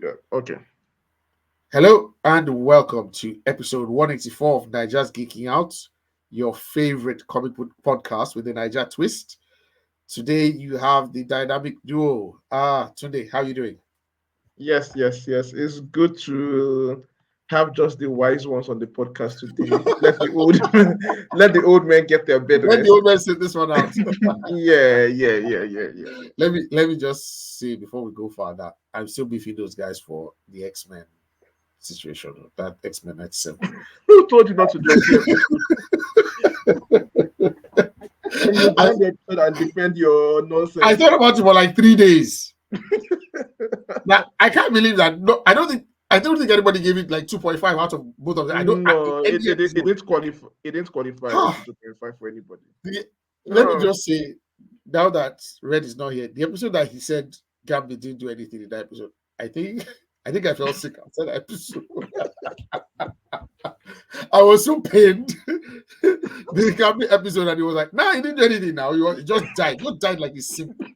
Yeah. Okay. Hello and welcome to episode 184 of Naija's Geeking Out, your favorite comic book podcast with a Naija twist. Today you have the dynamic duo. Tunde, how you doing? Yes. It's good to have just the wise ones on the podcast today. Let the old let the old men get their bed Let the rest. old man sit this one out. Yeah. let me just say before we go further, I'm still beefing those guys for the X-Men situation, that X-Men 97. Who told you not to do every episode? Can you I, join the episode and defend your I nonsense? thought about it for like 3 days. Now I can't believe that. No, I don't think anybody gave it like 2.5 out of both of them. In No, any it episode. didn't qualify. It didn't qualify up to 2.5 for anybody. Let me No. just say, now that Red is not here, the episode that he said Gambit didn't do anything in that episode, I think I think I felt sick after that episode. I was so pained. The Gambit episode, and he was like, "Nah, he didn't do anything. Now he just died. Just died like he's simple."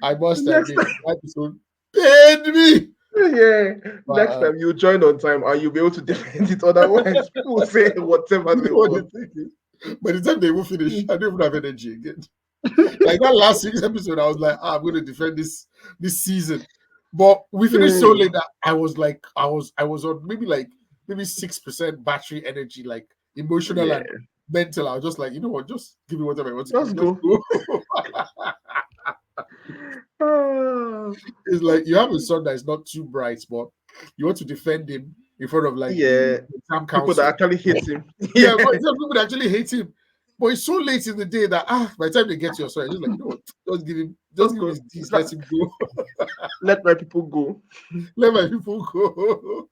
I must Next admit, that episode pained me. Yeah, But next time you join on time and you'll be able to defend it. Otherwise, people say whatever you they know what want. the thing is? By the time they will finish, I don't even have energy again. Like that last week's episode, I was like, I'm going to defend this season. But we finished so late that I was on maybe 6% battery energy, like emotional Yeah, and mental. I was just like, you know what, just give me whatever I want to give let's me. Just go. go. Ah, It's like you have a son that is not too bright, but you want to defend him in front of like the yeah, exam people that council. actually hate him. Yeah, Yeah, but some people that actually hate him. But it's so late in the day that by the time they get to your son, you're just like, you know what, just let's give him go. his D's, let him go. Let my people go. Let my people go.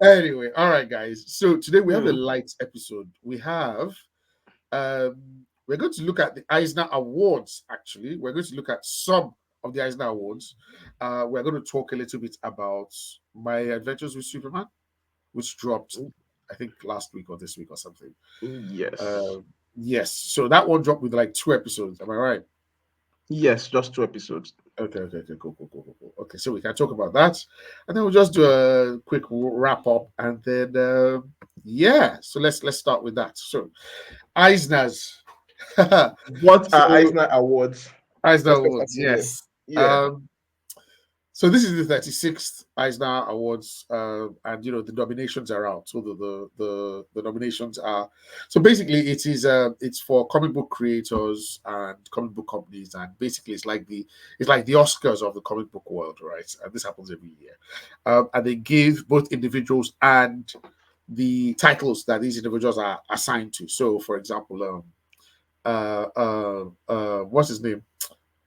Anyway, all right, guys. So today we have a Hmm. light episode. We're going to look at the Eisner Awards. Actually, we're going to look at some of the Eisner Awards. We're going to talk a little bit about My Adventures with Superman, which dropped, I think, last week or this week or something. Yes, Uh, yes, so that one dropped with like 2 episodes. Am I right? yes, just 2 episodes. Okay, cool. Okay, so we can talk about that, and then we'll just do a quick wrap up, and then yeah. So let's start with that. So Eisner's, What are so Eisner Awards? Eisner Let's start Awards, here. yes. Yeah. So this is the 36th Eisner Awards, and the nominations are out. So the nominations are, so basically it's for comic book creators and comic book companies, and basically it's like the Oscars of the comic book world, right? And this happens every year, and they give both individuals and the titles that these individuals are assigned to. So, for example, what's his name?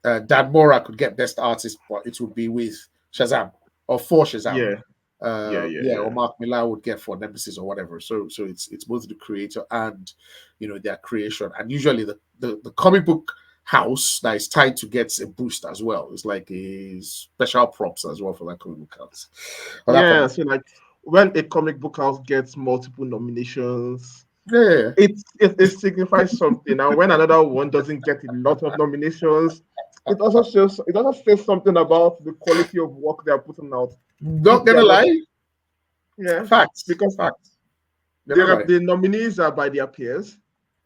Dan Mora could get Best Artist, but it would be with Shazam or for Shazam. Yeah, Or Mark Millar would get for Nemesis or whatever. So it's both the creator and their creation. And usually the comic book house that is tied to gets a boost as well. It's like a special props as well for that comic book house. For that yeah. comic. So like when a comic book house gets multiple nominations, Yeah. it signifies something. And when another one doesn't get a lot of nominations, it also says something about the quality of work they are putting out. If Not they gonna are not, lie. yeah, Facts. because Facts. They're not lying. the nominees are by their peers,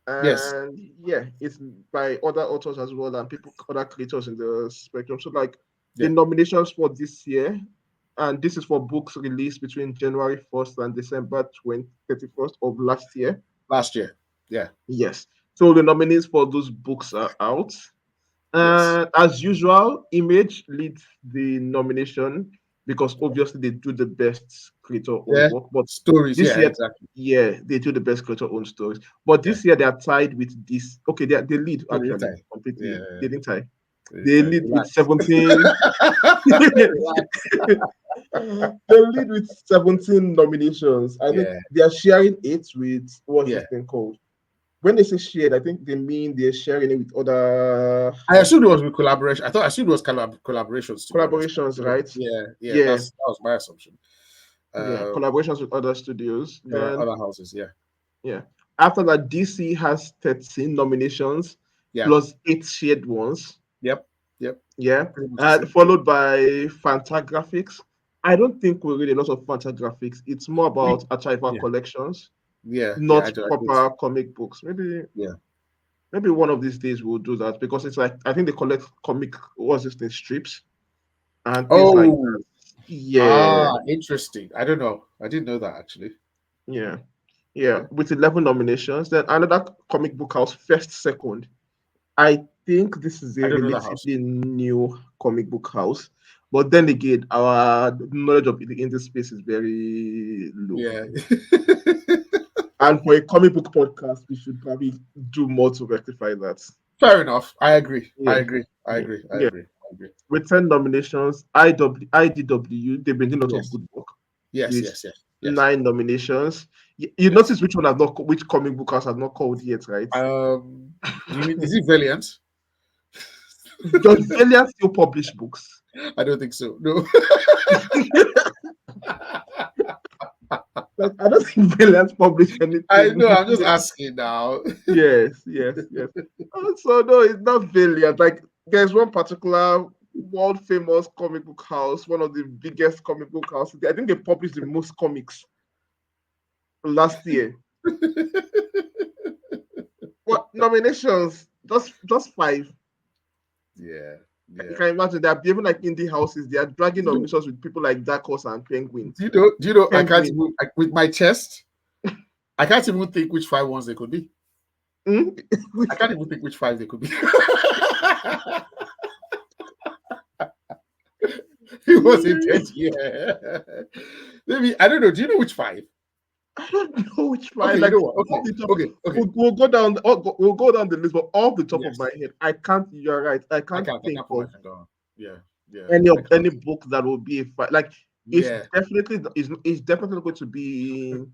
Yes. and yeah, it's by other authors as well and other creators in the spectrum. So like the Yeah. nominations for this year, and this is for books released between January 1st and December 31st of last year. Last year. Yeah. Yes. So the nominees for those books are out. Yes. As usual, Image leads the nomination because obviously they do the best creator-owned Yeah. work. But Stories. this Yeah. year, Exactly. yeah, they do the best creator-owned stories. But Yeah. this year they are tied with this. Okay, they lead No, they didn't actually tie. completely. Yeah. They didn't tie. They didn't They tie. lead with Relax. 17. Relax. They lead with 17 nominations. I think Yeah. they are sharing it with what's Yeah. this thing called? When they say shared, I think they mean they're sharing it with other I assumed it was with collaboration. I assumed it was collaborations, to be honest. collaborations, right? Yeah. Yeah, That was my assumption. yeah, Uh, collaborations with other studios. Then, other houses. Yeah. yeah, after that, DC has 13 nominations Yeah. plus 8 shared ones. Yep. Yep. Yeah, Pretty much the same thing. followed by Fantagraphics. I don't think we read a lot of Fantagraphics. It's more We, about archival yeah. collections, Yeah. Yeah. not I get it. proper comic books. Yeah. Maybe one of these days we'll do that because it's like I think they collect comic what's this thing strips and things like Oh. that. Yeah, Interesting. I don't know. I didn't know that actually. yeah, yeah. Okay. With 11 nominations, then another comic book house, first, second. I think this is I a don't know that house. relatively new comic book house, but then again, our knowledge of the indie space is very low. Yeah. And for a comic book podcast, we should probably do more to rectify that. Fair enough. I agree. I Yeah, agree. I yeah, agree. I yeah. agree. I agree. With 10 nominations, IDW, they've been doing a lot of Yes. good work Yes. with Yes. Yes. Yes. 9 nominations. You Yes. notice which comic book house have not called yet, right? Do you mean is it Valiant? Does Valiant still publish books? I don't think so. No. Like, I don't think Valiant publish I know. anything. I'm just asking now. Yes, yes, yes. So no, it's not Valiant. Like there's one particular world famous comic book house, one of the biggest comic book houses. I think they published the most comics last year. What nominations? Just five. Yeah. You Yeah. can imagine they're behaving like indie houses. They are dragging Do you know? nominations with people like Dark Horse and Penguin. Do you know? Do you know? I can't Penguin. even with my chest. I can't even think which 5 ones they could be. Hmm? I can't even think which 5 they could be. It was intense. Yeah. Maybe I don't know. Do you know which 5? I don't know which one. Okay, you Like know what? off Okay, the top, okay, okay. we'll go down. We'll go down the list, but off the top of my Yes, head, I can't. You're right. I I can't can't. I think can't put my of finger on. Yeah, yeah, any I of can't. any book that will be a fight. Like Yeah, it's definitely going to be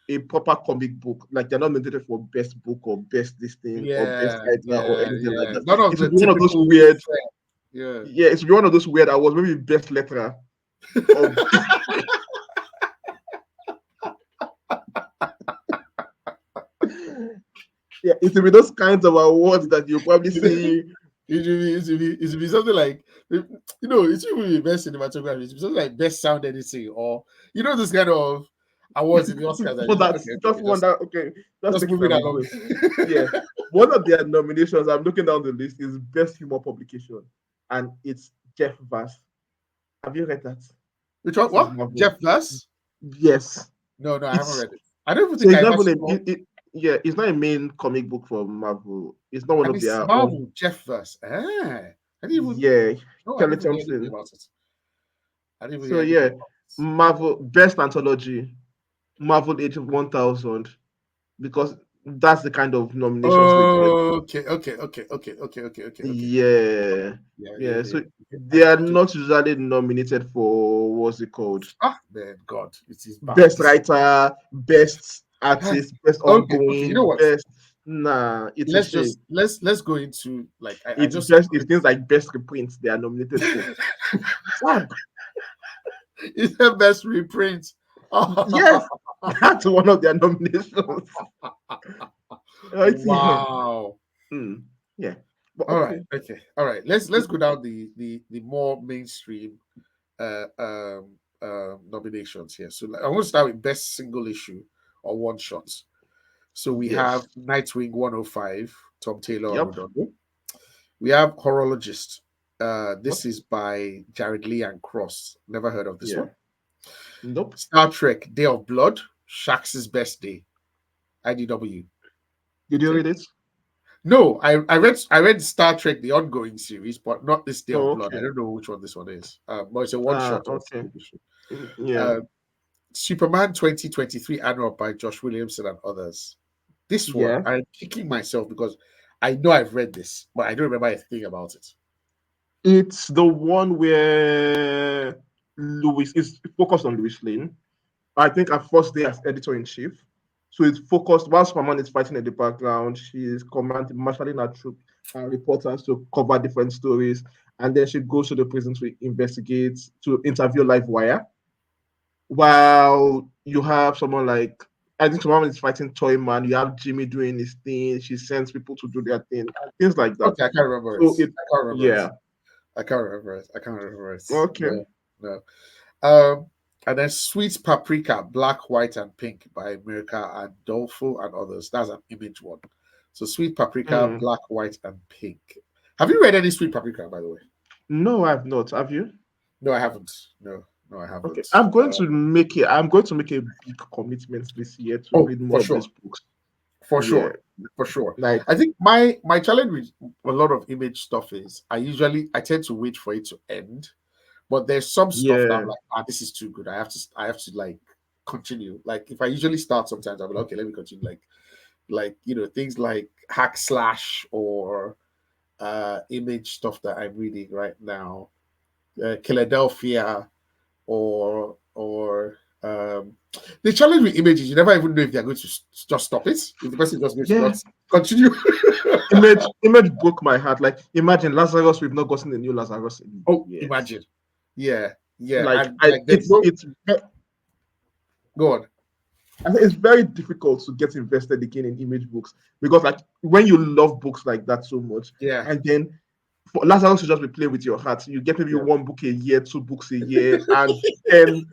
a proper comic book. Like they're not nominated for best book or best this thing or best yeah, writer or yeah, anything like yeah. that. None of It the should be one of those typical. weird. Yeah. Yeah, it should be one of those weird awards. Maybe best letter or yeah, it should be those kinds of awards that you probably see. It should be something like it should be best cinematography. It should be something like best sound editing, or this kind of awards in the Oscars. That For is like that, okay, okay, just okay, one that okay, just just take it moving and be along. going. Yeah, one of their nominations, I'm looking down the list, is best humor publication, and it's Jeff Vass. Have you read that? Which one? This is What? Marvel. Jeff Glass? Yes, No, no, I haven't it's read it. I don't even so think it's I've not even actually saw. yeah, it's not a main comic book from Marvel. It's not one And of it's their own. Marvel, Jeff Glass. I didn't even. Yeah, No, I Kelly didn't even hear anything Thompson. about it. I didn't even So hear anything yeah, about it. Marvel best anthology, Marvel Age of 1000, because that's the kind of nominations we get. Oh, okay, okay, okay, okay, okay, okay, okay, okay. Yeah, Yeah, yeah, yeah. yeah. So Okay. they are not usually nominated for what's it called? Man, God, it is bad. Best This is writer, best artist, best okay, okay. You know ongoing, what? best. Nah, it's a shame. Let's go into like I It's just best. It's things like best reprints they are nominated for. Sad. it's the best reprint. Yes, that's one of their nominations. Right here. Wow. Mm, yeah, but All right, okay. okay, all right. Let's go down the more mainstream uh um nominations here. So like, I want to start with best single issue or one shots. So we have Yes. Nightwing 105, Tom Taylor and Yep. Redondo. We have Horologist. Yep. This is by Jared Lee and Cross. Never heard of this Yeah. one. Nope. Star Trek Day of Blood, Shax's Best Day, IDW. Did you Okay. read it? No, I read Star Trek the ongoing series, but not this Day of Oh, Blood. I okay. don't know which one this one is. But it's a one shot or Okay. single issue. Yeah. Uh, Superman 2023 annual by Josh Williamson and others. This one, Yeah. I'm kicking myself because I know I've read this, but I don't remember anything about it. It's the one where Louis is focused on Louis Lane. I think at first day as editor in chief. So it's focused while Superman is fighting in the background, she's commanding marshalling her troop and reporters to cover different stories. And then she goes to the prison to investigate, to interview Live Wire. While you have someone like I think Superman is fighting Toy Man. You have Jimmy doing his thing. She sends people to do their thing, things like that. Okay, I can't remember it. So it, I can't remember it. yeah, I can't remember it. I can't remember it. okay. No, no. And then Sweet Paprika, Black, White, and Pink by America Adolfo and others. That's an Image one. So Sweet Paprika, Mm. Black, White, and Pink. Have you read any Sweet Paprika, by the way? No, I've not. Have you? No, I haven't. No, I Okay, haven't. I'm going to make it. I'm going to make a big commitment this year to Oh, read for more of sure. these books. For Yeah, sure. For sure. like I think my challenge with a lot of Image stuff is I tend to wait for it to end. But there's some stuff that I'm yeah, like, this is too good. I have to like continue. Like if I usually start sometimes, I'm like, okay, let me continue. Like things like Hack Slash or Image stuff that I'm reading right now, Philadelphia or the challenge with Image is you never even know if they're going to just stop it. If the person is just going to yeah. not continue. Image broke my heart. Like imagine Lazarus. We've not gotten a new Lazarus in Oh, years. imagine. Yeah, yeah. Like And I, like there's no go on. I think it's very difficult to get invested again in image books because like when you love books like that so much, Yeah, and then for Lazarus to just be playing with your heart, you get maybe yeah. one book a year, two books a year, and then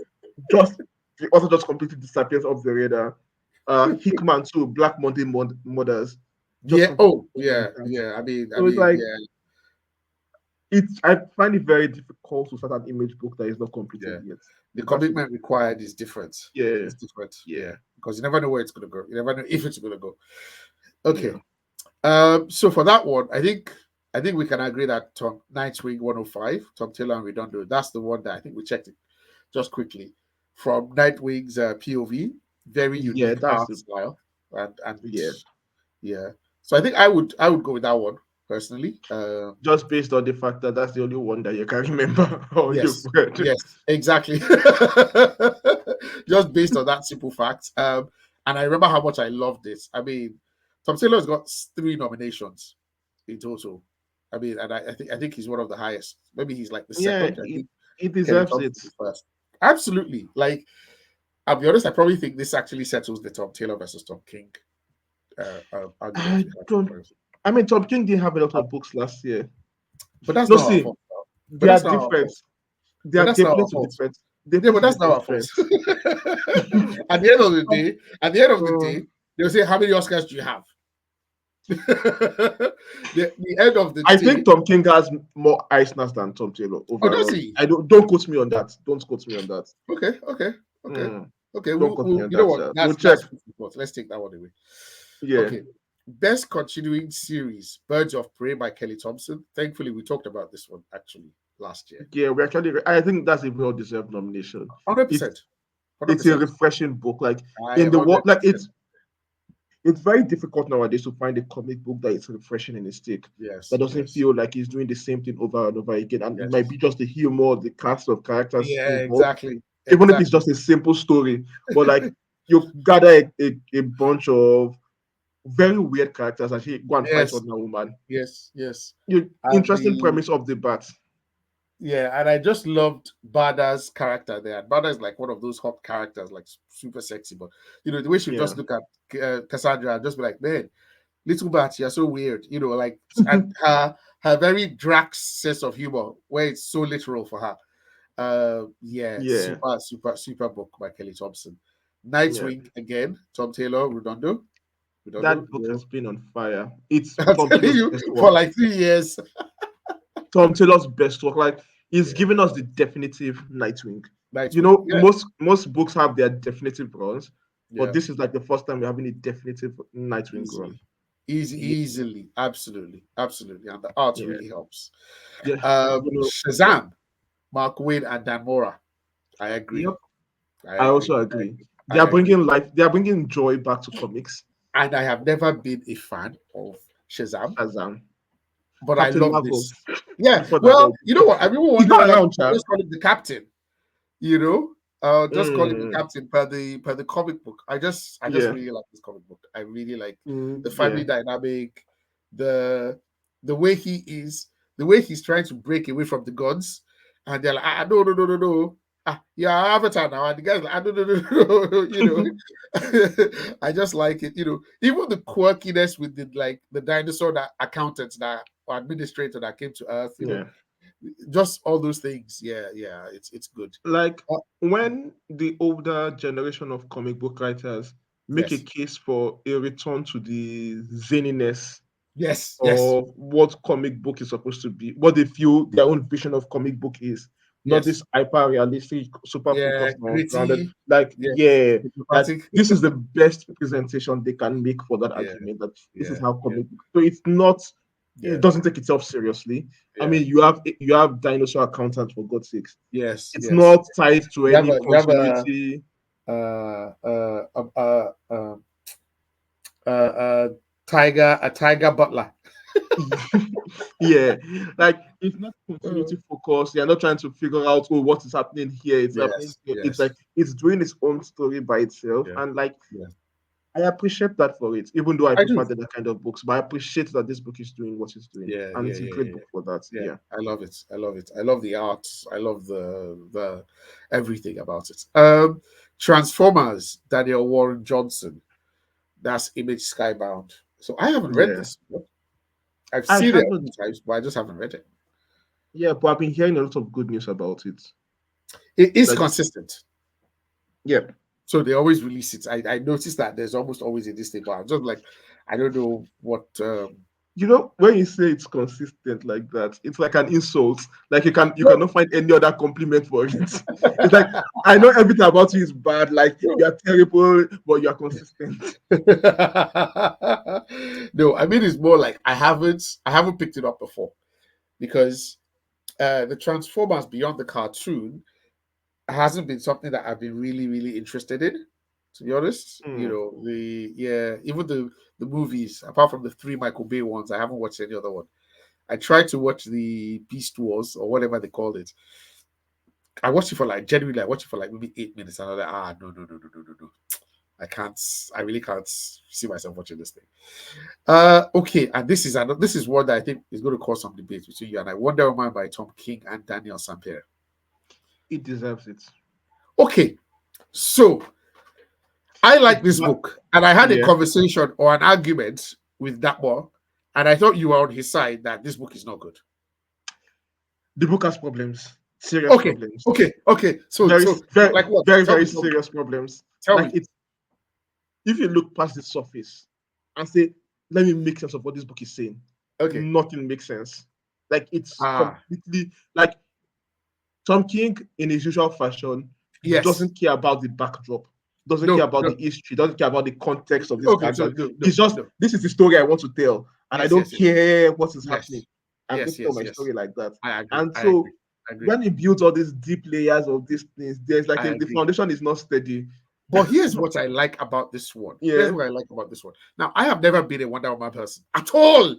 just the author just completely disappears off the radar. Hickman too, Black Monday Mothers, just Yeah. completely Oh, goes like yeah. that. Yeah. So it's like Yeah. I find it very difficult to start an image book that is not completed Yeah. yet. The That's it. commitment required is different. Yeah, It's different. yeah, Yeah. Because you never know where it's going to go. You never know if it's going to go. yeah. Okay. So for that one, I think we can agree that Nightwing 105, Tom Taylor and Redondo, that's the one that I think we checked it just quickly from Nightwing's POV. Very Yeah, unique that's art it. style, and Yeah. yeah. So I think I would go with that one personally. Just based on the fact that that's the only one that you can remember or you've Yes, read. yes, exactly. Just based on that simple fact. And I remember how much I loved it. I mean, Tom Taylor's got 3 nominations in total. I mean, and I think he's one of the highest. Maybe he's like the Yeah, second. I think it Kelly deserves it. Thompson is first. Absolutely. Like, I'll be honest, I probably think this actually settles the Tom Taylor versus Tom King argument I we had for don't. first. I mean, Tom King didn't have a lot of books last year. But that's No, not our see, fault. they But are that's not our different. fault. But that's They not play our to fault. different. They Yeah, play but to that's not different our fault. strengths. At the end of the Um, day, they'll say, "How many Oscars do you have?" The end of the I day. think Tom King has more Eisners than Tom Taylor Oh, does overall. he? I don't quote me on that. Don't quote me on that. Okay, okay, okay, Mm, okay. don't We'll, quote me we'll on you know that, what? sir. We'll check. That's food for thought. Let's take that one away. Yeah, Okay. Best continuing series, Birds of Prey by Kelly Thompson. Thankfully, we talked about this one actually last year. yeah. We actually. I think that's a well deserved nomination. Hundred It's percent, hundred it's a percent. refreshing book. Like I in the world, hundred like percent. it's very difficult nowadays to find a comic book that is refreshing in its take. That Yes, doesn't yes, feel like he's doing the same thing over and over again. And it might yes. be just the humor, the cast of characters Yeah, involved, exactly, even if it's exactly. just a simple story. But like you gather a bunch of very weird characters and she go and fight Yes, Wonder Woman. yes, yes. You And interesting the premise of the bat. Yeah, and I just loved Bada's character there. Bada is like one of those hot characters, like super sexy. But the way she would Yeah. just look at Cassandra and just be like, "Man, little bat, you're so weird." Like, and her very Drax sense of humor, where it's so literal for her. Yeah, Yeah. super, super, super book by Kelly Thompson. Yeah. Nightwing again, Tom Taylor, Redondo. That book has been on fire. It's I'm Tom telling Taylor's you, best for work. like 3 years. Tom Taylor's best work. Like he's Yeah, giving us the definitive Nightwing. Nightwing. Yeah, Most books have their definitive runs, but yeah. this is like the first time we're having a definitive Nightwing run. Easily, Yeah, easily, absolutely, absolutely, and the art yeah, really helps. yeah. Shazam, Mark Wade and Dan Mora. I agree. Yep. I I agree. also agree. I They are agree. bringing life. They are bringing joy back to comics. And I have never been a fan of Shazam, Shazam, but I Captain love Marvel, this. Yeah. before that Well, was you know what? I'm even he's wondering not whether around, to child. just call him the captain. Just call him the Mm, captain per the comic book. I just yeah, really like this comic book. I really like the family yeah, dynamic, the the way he is, the way he's trying to break away from the gods, and they're like, no, no, no, no, no. yeah, Avatar now. And the guy's like, I don't know, I just like it, even the quirkiness with the dinosaur that accountant that or administrator that came to Earth, Yeah. just all those things. Yeah, yeah, it's good. Like Uh, when the older generation of comic book writers make a yes, case for a return to the zaniness yes, yes, of what comic book is supposed to be, what they feel their own vision of comic book is, not yes. this hyper realistic, super Yeah, focused on grounded. gritty. Like, Yes, yeah, like diplomatic. this is the best presentation they can make for that Yeah, argument that this is yeah, how yeah, comic book. So it's not, it yeah, doesn't take itself seriously. I yeah. mean, you have dinosaur accountants for God's sakes. Yes, It's yes. not tied to You have any a continuity. uh uh uh uh uh, uh tiger butler. Yeah, like it's not Uh, continuity focused. You're not trying to figure out, oh, what is happening here. It's happening yes, here. It's yes, like it's doing its own story by itself, yeah, and like yeah. I appreciate that for it. Even though I I do. prefer the other kind of books, but I appreciate that this book is doing what it's doing, Yeah, and yeah, it's a yeah, great yeah, book for that. yeah. Yeah, I love it. I love it. I love the art. I love the everything about it. Transformers, Daniel Warren Johnson. That's Image Skybound. So I haven't read yeah. this. I've I seen it a few haven't. times, but I just haven't read it. Yeah, but I've been hearing a lot of good news about it. It is Like, consistent. yeah, So they always release it. I noticed that there's almost always a this thing, but I'm just like, I don't know what. when you say it's consistent like that, it's like an insult. Like you cannot find any other compliment for it. It's like I know everything about you is bad, like you are terrible, but you are consistent. No, I mean it's more like I haven't picked it up before because the Transformers Beyond the cartoon hasn't been something that I've been really, really interested in. To be honest, Hmm. even the movies, apart from the three Michael Bay ones, I haven't watched any other one. I tried to watch the Beast Wars or whatever they called it. I watched it for like genuinely, I watched it for like maybe 8 minutes, and I was like, no, no, no, no, no, no, no. I really can't see myself watching this thing. Okay, and this is one that I think is going to cause some debate between you and I. Wonder Woman by Tom King and Daniel Sampere. It deserves it. Okay, so I like this But book, and I had a yeah, conversation or an argument with that boy, and I thought you were on his side that this book is not good. the book has problems, serious Okay, problems, okay, okay. So, very, so very, like what? very, Tell very me, tell me, serious problems. tell Like me. it's if you look past the surface and say, let me make sense of what this book is saying, Okay. nothing makes sense. Like it's Ah, completely like Tom King, in his usual fashion, yes. doesn't care about the backdrop, doesn't care No, about the no. history, doesn't care about the context of this Okay, so character. no, no, He's just, no. this is the story I want to tell, and I Yes, don't yes, yes, care what is happening. yes, I'm going yes, to tell yes, my yes. story like that. I agree. And I agree. so I agree. when he builds all these deep layers of these things, there's like I the agree. foundation is not steady. But here's what I like about this one. Here's Yeah. what I like about this one. Now, I have never been a Wonder Woman person at all,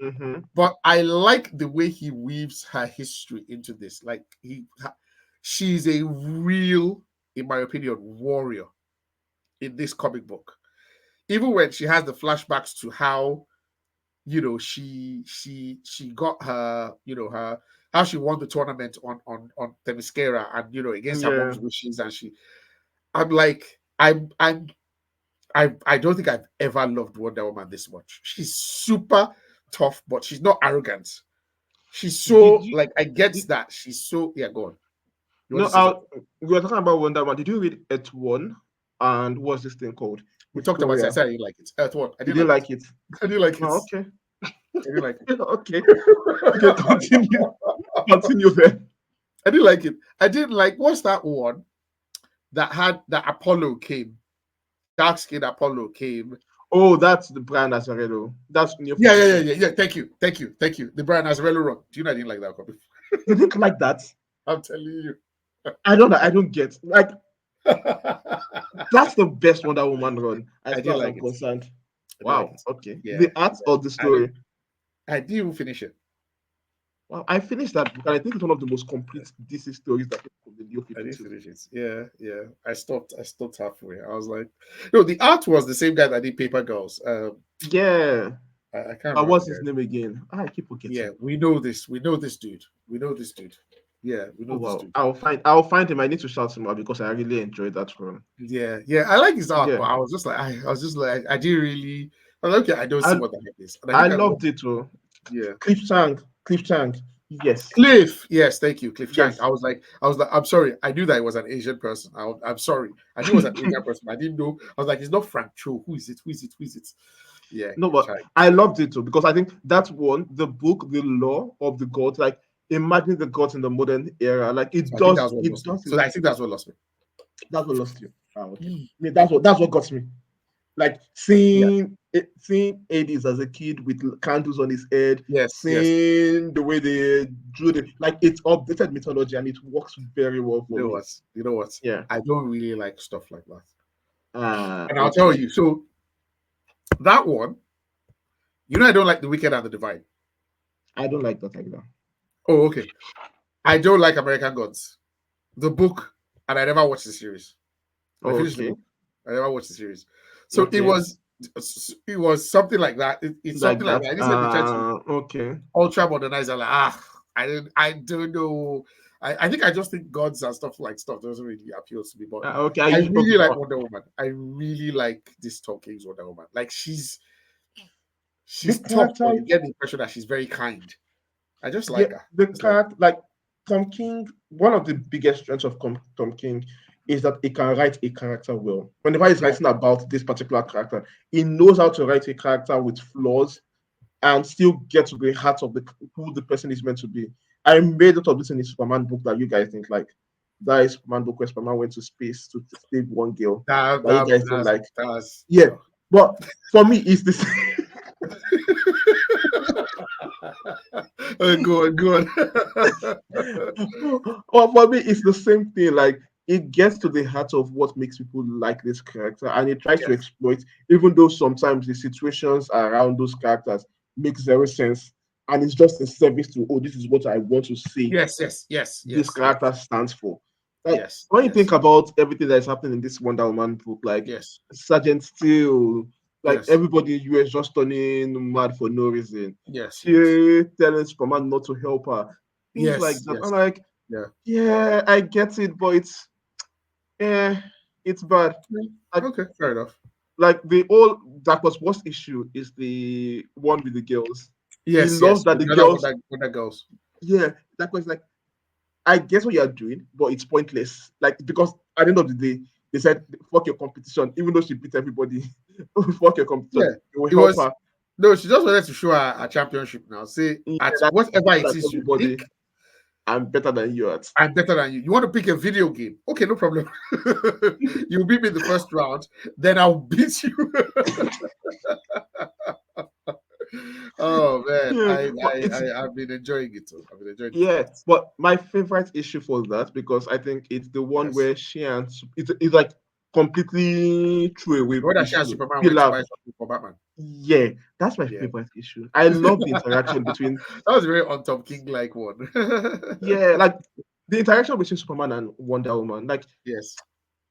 Mm-hmm. but I like the way he weaves her history into this. Like she's a real, in my opinion, warrior in this comic book. Even when she has the flashbacks to how she got her her how she won the tournament on Themyscira and against her Yeah. mom's wishes, and I'm like I don't think I've ever loved Wonder Woman this much. She's super tough, but she's not arrogant. She's Did so you? like I get Did, that she's so yeah. Go on. You want no, to say something? we were talking about Wonder Woman. Did you read Earth One? And what's this thing called? We talked about it. I Victoria. said I didn't like it. Earth One. I You didn't didn't like it. like it? I didn't like it. Oh, okay. I didn't like Okay. Okay. it. Continue. Continue then. I didn't like it. I didn't like what's that one that had that Apollo came. The dark skinned Apollo came. Oh, that's the brand Azarello. That's New Yeah, yeah, yeah, 52. yeah, yeah. Thank you, thank you, thank you. The Brian Azarello run. Do you know I didn't like that copy? You didn't like that? I'm telling you. I don't get. Like, that's the best Wonder Woman run, I as far didn't as I'm like it. concerned. I didn't like Wow. it. Okay. Yeah, The art yeah. or the I don't. story? I didn't even finish it. Well, I finished that book, and I think it's one of the most complete DC stories that came from the New I didn't 52. finish it. Yeah, yeah. I stopped. I stopped halfway. I was like, no. The art was the same guy that did Paper Girls. Yeah. I can't remember What's the his guy. name again? I keep Yeah, forgetting. we know this. We know this dude. We know this dude. Yeah, we Oh know this wow, dude. I'll find him. I need to shout him out because I really enjoyed that one. Yeah, yeah. I like his art, but Yeah, I was just like, I didn't really. I was like, okay, I don't see I what the heck is, and I I think I got. loved it too. Yeah. Cliff Chang. Yes, Cliff, yes, thank you, Cliff Chang. yes. I was like, I'm sorry, I knew that it was an Asian person. I'm sorry, I knew it was an Asian person. I didn't know. I was like, it's not Frank Cho. Who is it? Who is it? Who is it? Yeah, No, Cliff but Chang. I loved it too because I think that one, the book, the law of the gods, like imagine the gods in the modern era, like it So I think does, that's what it lost me. does So it. I think that's what lost me. That's what lost you. Ah, okay. I mean, that's what got me. Like Yeah. seeing Hades as a kid with candles on his head, Yes. Yes. seeing the way they drew the like it's updated mythology and it works very well You for know me. what? You know what? Yeah. I don't really like stuff like that. Ah, And I'll tell okay. you. So that one, I don't like The Wicked and the Divine. I don't like that either. Oh, okay. I don't like American Gods, the book, and I never watched the series. I finished the Okay. book. I never watched the series. So it Okay. was it was something like that. It's Like something like that. that. Instead they try to Okay. ultra modernize and like I don't know. I think I just think gods and stuff doesn't really appeal to me. But Okay. I Okay. really like Wonder Woman. I really like this Tom King's Wonder Woman. Like The she's tough, but character, you get the impression that she's very kind. I just yeah, like her. the Just like character, like Tom King, one of the biggest strengths of Tom King is that he can write a character well. Whenever he's yeah, writing about this particular character, he knows how to write a character with flaws and still get to the heart of who the person is meant to be. I made out of this in the Superman book that you guys think like that is Superman book where Superman went to space to save one girl that that you that guys don't that's like. that's Yeah, but for me, it's this. go on, go on. Well, for me, it's the same thing. Like it gets to the heart of what makes people like this character, and it tries to Yes, exploit, even though sometimes the situations around those characters make zero sense, and it's just a service to this is what I want to see yes, yes, yes, this yes, character yes, stands for. Like yes, when you think yes, about everything that is happening in this Wonder Woman book, like yes, Sergeant Steel, like yes, everybody in the US just turning mad for no reason. yes, yes, She telling Superman not to help her, things like yes, that. I'm yes. like, Yeah. yeah, I get it, but eh, it's bad. Like, Okay, fair enough. like the old that was worst issue is the one with the girls. He Yes, loves yes. that With the the other one girls, that goes. yeah, that was like I guess what you're doing, but it's pointless. Like because at the end of the day, they said fuck your competition, even though she beat everybody. Fuck your Yeah. competition. It will It help was her. no, she just wanted to show her championship now. Say Yeah, at that whatever it like is you everybody, pick, I'm better than you at. I'm better than you. You want to pick a video game? Okay, no problem. You beat me in the first round, then I'll beat you. Oh man, Yeah, I but I it's I I've been enjoying it too. I've been enjoying it a yeah, lot. but my favorite issue for that because I think it's the one Yes. where she and it's like completely threw away What that she and issue. Superman went Peel to out. buy something for Batman. Yeah, that's my Yeah. favorite issue. I love the interaction between That was a very on Tom King like one. yeah, like the interaction between Superman and Wonder Woman. Like Yes.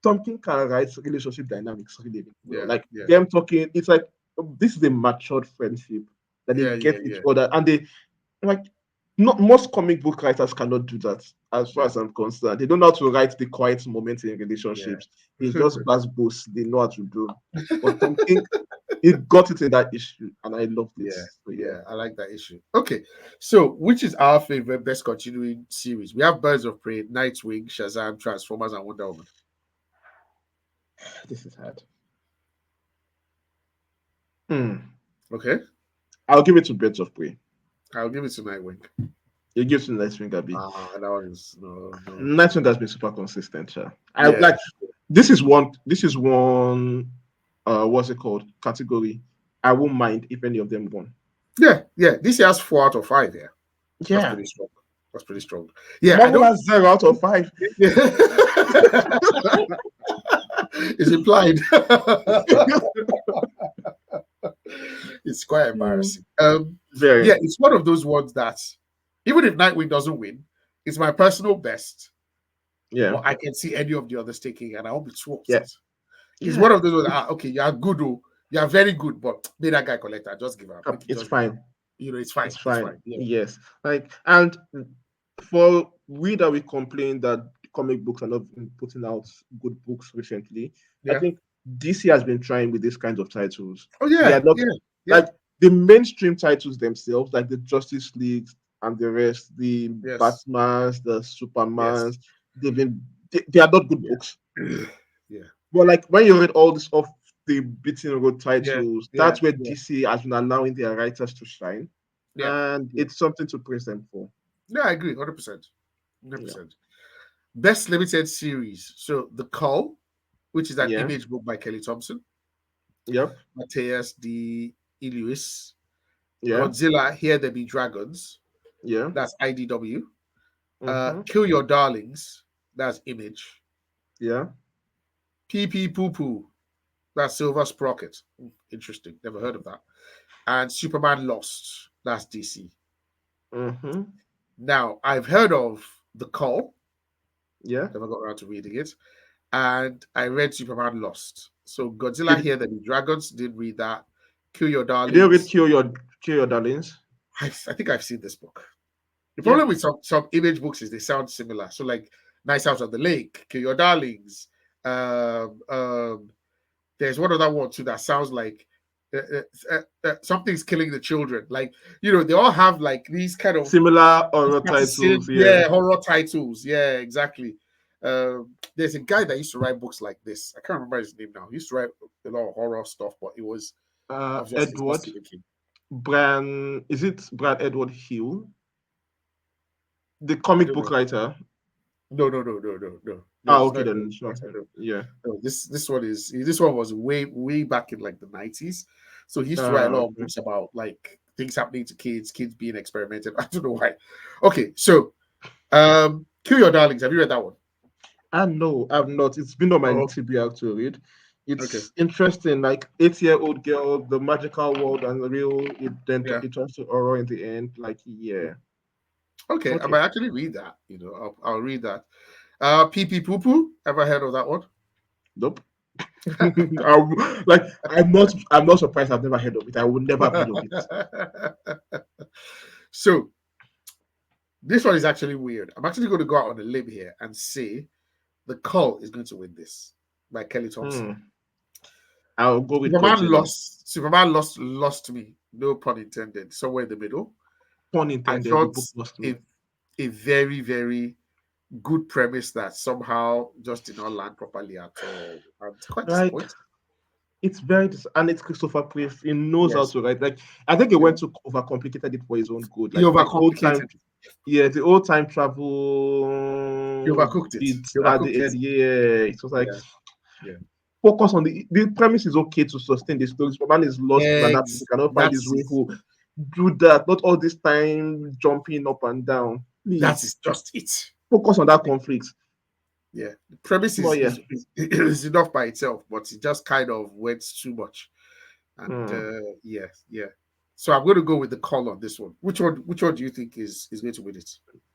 something can write relationship dynamics really, really well. Yeah. Like Yeah. them talking, it's like this is a matured friendship that they Yeah. Yeah. get each Yeah. other and they like not most comic book writers cannot do that as far Yeah. as I'm concerned. They don't know how to write the quiet moments in Yeah. relationships. It's just buzz boost they know how to do. But Tom King, he got it in that issue and I loved it. Yeah. So yeah, Yeah. I like that issue. Okay. So, which is our favorite best continuing series? We have Birds of Prey, Nightwing, Shazam, Transformers, and Wonder Woman. this is hard. Hmm. Okay. I'll give it to Birds of Prey. I'll give it to Nightwing. You give it to Nightwing, Abby. That one is no, no. Nightwing has been super consistent. Yeah. I Yeah. like this is one what's it called? Category. I won't mind if any of them won. Yeah. Yeah. This year has 4 out of 5 here. That's Yeah. pretty strong. That's pretty strong. Yeah. I Marvel don't. has 0 out of 5. Yeah. It's implied. It's quite Mm, embarrassing. very. Yeah, it's one of those ones that even if Nightwing doesn't win, it's my personal best, Yeah. but I can see any of the others taking, and I won't be too Yeah. upset. It's Yeah. one of those ones. Okay, you are good, oh, you are very good, but may that guy collect. I just give up. Make it It's just give up. fine. It's fine. It's It's fine. fine. Yeah, Yes. Like and for we that we complain that comic books are not been putting out good books recently, I Yeah. think DC has been trying with these kinds of titles. Oh They yeah. are not Yeah. Yeah. like the mainstream titles themselves, like the Justice League and the rest, the Yes. Batmans, the Yes. Supermans, they are not good Yeah. books. Yeah. But like when you read all this of the beating road Yeah. titles, Yeah. that's where Yeah. DC has been allowing their writers to shine. Yeah. And Yeah. it's something to praise them for. Yeah, I agree, 100%. Yeah. 100%. Best limited series. So The Call, which is an Yeah. image book by Kelly Thompson, Yep. Mateus de Iluis, Yeah. Godzilla, Here There Be Dragons, Yeah. that's IDW, Mm-hmm. Kill Your Darlings, that's Image, Yeah. Pee Pee Poo Poo, that's Silver Sprocket. Interesting, never heard of that. And Superman Lost, that's DC. Mm-hmm. Now, I've heard of The Call, Yeah. never got around to reading it, and I read Superman Lost. So Godzilla, Did Here There Be Dragons, didn't read that. Kill Your you didn't read Darlings, Kill Your Darlings? I think I've seen this book. The Yeah. problem with some image books is they sound similar. So like Nice House on the Lake, Kill Your Darlings. Um, um, there's one other one too that sounds like something's killing the children. Like they all have like these kind of Similar horror titles, fantasy, yeah. yeah, horror titles. Yeah, exactly. There's a guy that used to write books like this. I can't remember his name now. He used to write a lot of horror stuff, but it was obviously it's not Edward Stephen King. Bran, is it Brad Edward Hill? The I comic don't book know. writer. No, no, no, no, no, no, no. Ah, It's okay not. then. Sure. No, Yeah. no. This one was way back in like the 90s. So he used to write a Ah, lot of okay. books about like things happening to kids being experimented. I don't know why. Okay, so Kill Your Darlings. Have you read that one? I know I've not. It's been on my Oh, TBR to read. okay. It's interesting, like 8-year-old girl, the magical world and the real it then Yeah. it turns to horror in the end. Like, yeah. Okay. I Okay. might actually read that. I'll read that. Pee Pee Poo Poo. Ever heard of that one? Nope. I'm not surprised I've never heard of it. I would never have heard of it. So this one is actually weird. I'm actually going to go out on a limb here and say The Call is going to win this by Kelly Thompson. Hmm. I'll go with Godzilla. Superman lost me. No pun intended. Somewhere in the middle. Pun I intended, the thought book lost me. a very, very good premise that somehow just did not land properly at all. I'm quite Like, disappointed. it's very and it's Christopher Priest. He knows how Yes. to write. Like, I think he Yeah. went to overcomplicated it for his own good. He Like the old overcomplicated time, it. yeah, the old time He travel overcooked it. bits He at the overcooked it. end. Yeah, it was like Yeah. Yeah. focus on the premise is okay to sustain the story. Man is lost in an Africa, cannot find his That's way it. home. Do that, not all this time jumping up and down. That Please is just it. focus on that conflict. Yeah. The premise But yeah, is enough by itself, but it just kind of went too much. And hmm. yeah, yeah. So I'm going to go with The Call on this one. Which one do you think is going to win it?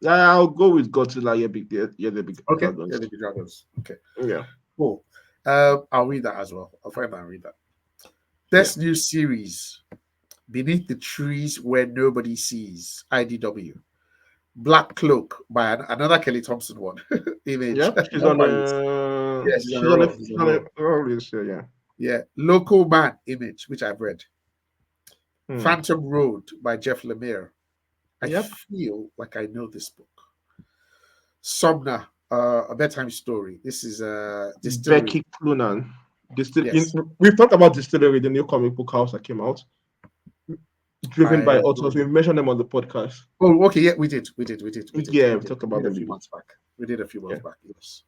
I'll go with Godzilla. Yeah, the big Okay. Yeah, dragons. the Dragons. Okay. Yeah, Cool. I'll read that as well. I'll find that and read that. yeah, Best new series: Beneath the Trees Where Nobody Sees, IDW. Black Cloak by another Kelly Thompson one. Image. yep. She's How on about it? the Yeah, she's on a roll. She's she's on a on roll. a roll list. Yeah. Yeah. Local Man Image, which I've read. Hmm. Phantom Road by Jeff Lemire. I Yep. feel like I know this book. Sumner, a bedtime story. This is a distillery. Becky Clunan. Yes. We've talked about Distillery, the new comic book house that came out, driven by I authors. don't We know. mentioned them on the podcast. Oh, okay. Yeah, we did. Yeah, we talked We about did a them. few months back. We did a few Yeah. months back. Yes.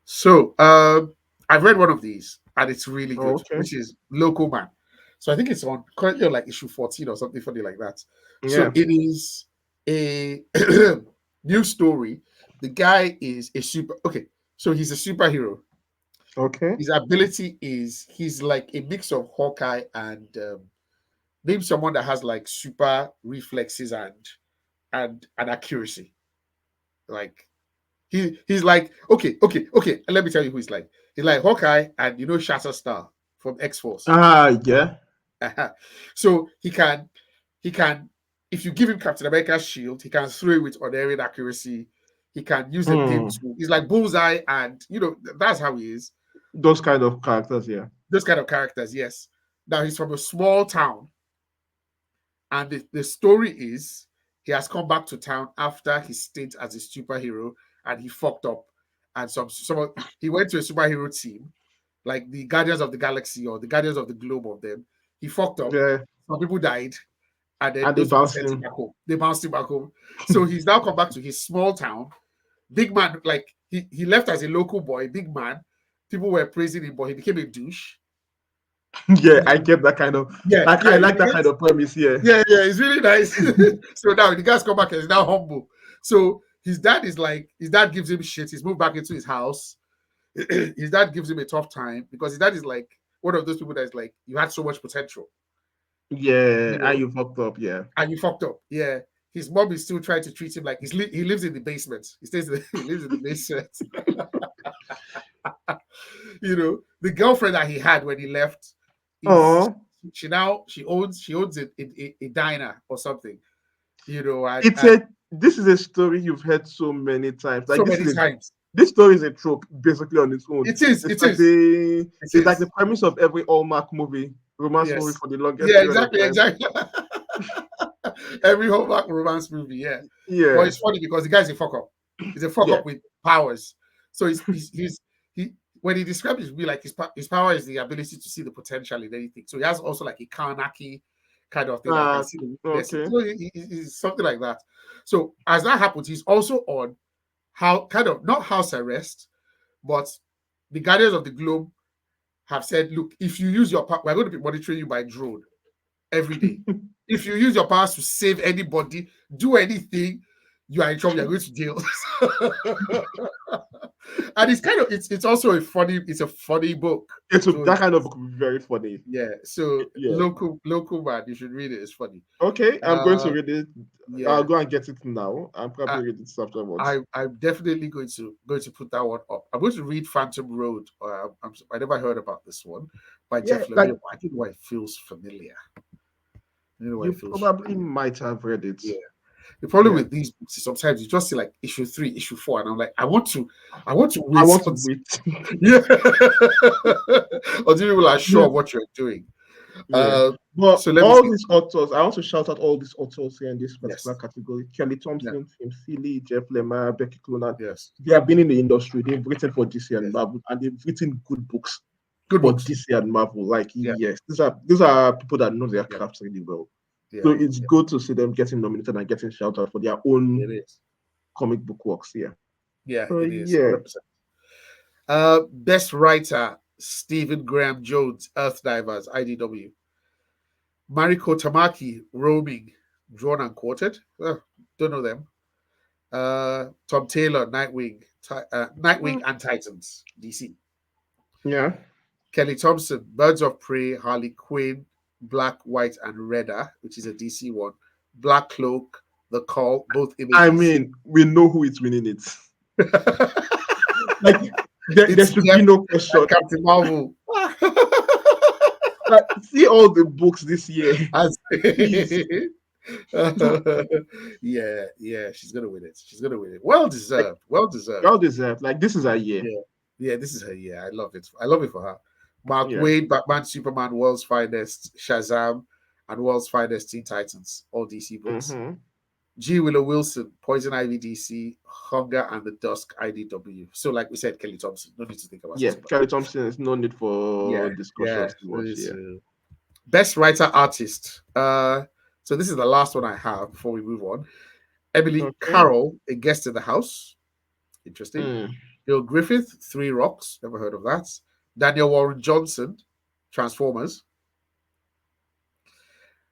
So I've read one of these and it's really Oh, good, okay. which is Local Man. So I think it's on currently on like issue 14 or something funny like that. So Yeah. it is a new story. The guy is a super okay. So he's a superhero. Okay. His ability is he's like a mix of Hawkeye and name someone that has like super reflexes and accuracy. Like he's like okay. Let me tell you who he's like. He's like Hawkeye and Shatterstar from X Force. Ah, yeah. So he can if you give him Captain America's shield, he can throw it with unerring accuracy. He can use a beam tool. He's like Bullseye, and that's how he is. Those kind of characters, yeah. Those kind of characters, yes. Now he's from a small town, and the story is he has come back to town after his stint as a superhero, and he fucked up. And he went to a superhero team, like the Guardians of the Galaxy or the Guardians of the Globe of them. He fucked up. Yeah. Some people died, and then And they those people bounced sent him him. back home. They bounced him back home. So he's now come back to his small town. Big man, like he left as a local boy, big man. People were praising him, but he became a douche. Yeah, I get that kind of. I like that kind of premise. Yeah. Yeah, it's really nice. So now the guy's come back and he's now humble. So his dad gives him shit. He's moved back into his house. His dad gives him a tough time because his dad is like one of those people that's like, you had so much potential. Yeah, and you fucked up. Yeah. And you fucked up. Yeah. His mom is still trying to treat him like he lives in the basement. He lives in the basement. The girlfriend that he had when he left, she owns a diner or something. This is a story you've heard so many times. Like so many times. This story is a trope basically on its own. It is. It's like the premise of every Hallmark movie, romance movie for the longest period of time. Exactly. Every Hallmark romance movie, yeah. But it's funny because the guy's a fuck up. He's a fuck up with powers. So when he describes it, be like his power is the ability to see the potential in anything. So he has also like a Karnaki kind of thing. So he's something like that. So as that happens, he's also on not house arrest, but the Guardians of the Globe have said, look, if you use your power, we're going to be monitoring you by drone every day. If you use your powers to save anybody, do anything, you are in trouble. You're going to jail. And it's also a funny book. That kind of book will be very funny. Yeah. So local man, you should read it. It's funny. Okay, I'm going to read it. Yeah. I'll go and get it now. I'm probably reading it afterwards. I'm definitely going to put that one up. I'm going to read Phantom Road. I never heard about this one by Jeff Lemire. I don't know why it feels familiar. You probably might have read it. Yeah. The problem with these books is sometimes you just see like issue 3, issue 4, and I'm like, I want to wait. Yeah. Until people are sure what you're doing. Yeah. But all these authors, I want to shout out all these authors here in this particular category. Kelly Thompson, Tim Seeley, Jeff Lemire, Becky Clonard. Yes. They have been in the industry. They've written for DC and Marvel, and they've written good books. DC and Marvel. Like, yes, these are people that know their crafts really well. Yeah, so it's good to see them getting nominated and getting shout out for their own comic book works. Yeah. Yeah, it is. Yeah. Best writer, Stephen Graham Jones, Earth Divers, IDW. Mariko Tamaki, Roaming, Drawn and Quartered. Don't know them. Tom Taylor, Nightwing and Titans, DC. Yeah. Kelly Thompson, Birds of Prey, Harley Quinn, Black, White, and Redder, which is a DC one. Black Cloak, The Call, both images. I mean, we know who is winning it. Like, there should be no question. Captain Marvel. See all the books this year. Yeah, she's gonna win it. Well deserved. Like, this is her year. Yeah, this is her year. I love it for her. Mark Waid, Batman, Superman, World's Finest, Shazam, and World's Finest, Teen Titans, all DC books. G. Willow Wilson, Poison Ivy DC, Hunger and the Dusk IDW. So, like we said, Kelly Thompson, no need to think about it. Yeah, Kelly Thompson is no need for discussion. Best Writer Artist. So this is the last one I have before we move on. Emily Carroll, A Guest in the House. Interesting. Bill Griffith, Three Rocks. Never heard of that. Daniel Warren Johnson, Transformers.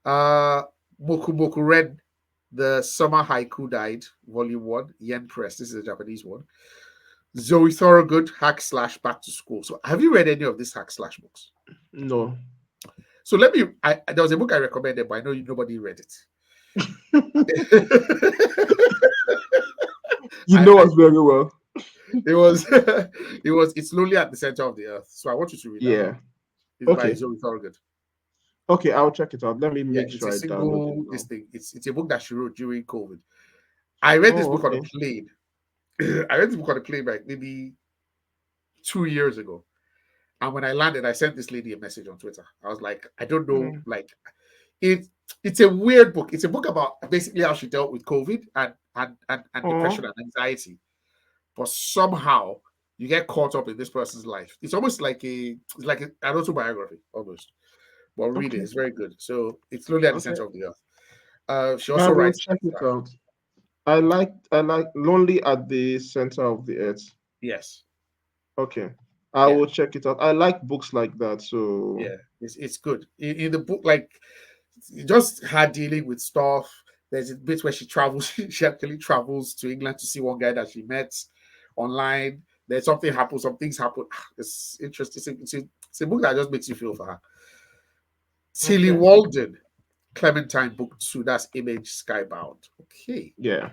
Moku Moku Red, The Summer Haiku Died, Volume 1, Yen Press. This is a Japanese one. Zoe Thorogood, Hack Slash Back to School. So have you read any of these Hack Slash books? No. So there was a book I recommended, but I know nobody read it. You know us very well. It's Lonely at the Center of the Earth. So I want you to read that. It's by Zoe Thorogood. Okay, I'll check it out. Let me Yeah, make it's a sure I download it single this now. thing. It's a book that she wrote during COVID. I read this Oh, book on a okay. plane. I read this book on a plane like maybe 2 years ago. And when I landed, I sent this lady a message on Twitter. I was like, I don't know, Mm. like it. It's a weird book. It's a book about basically how she dealt with COVID and depression Oh, and anxiety. But somehow you get caught up in this person's life. It's almost like an autobiography almost. But read it; okay, it's very good. So it's slowly at the okay. center of the earth. She I also will writes check it stuff. out. I like Lonely at the Center of the Earth. Yes, Okay. I yeah, will check it out. I like books like that. So yeah. It's good in the book. Like just her dealing with stuff. There's a bit where she travels. She actually travels to England to see one guy that she met online. There's something happens. Some things happen. It's interesting. It's a book that just makes you feel for her. Tilly okay. Walden, Clementine Book 2. That's Image Skybound. Okay. Yeah.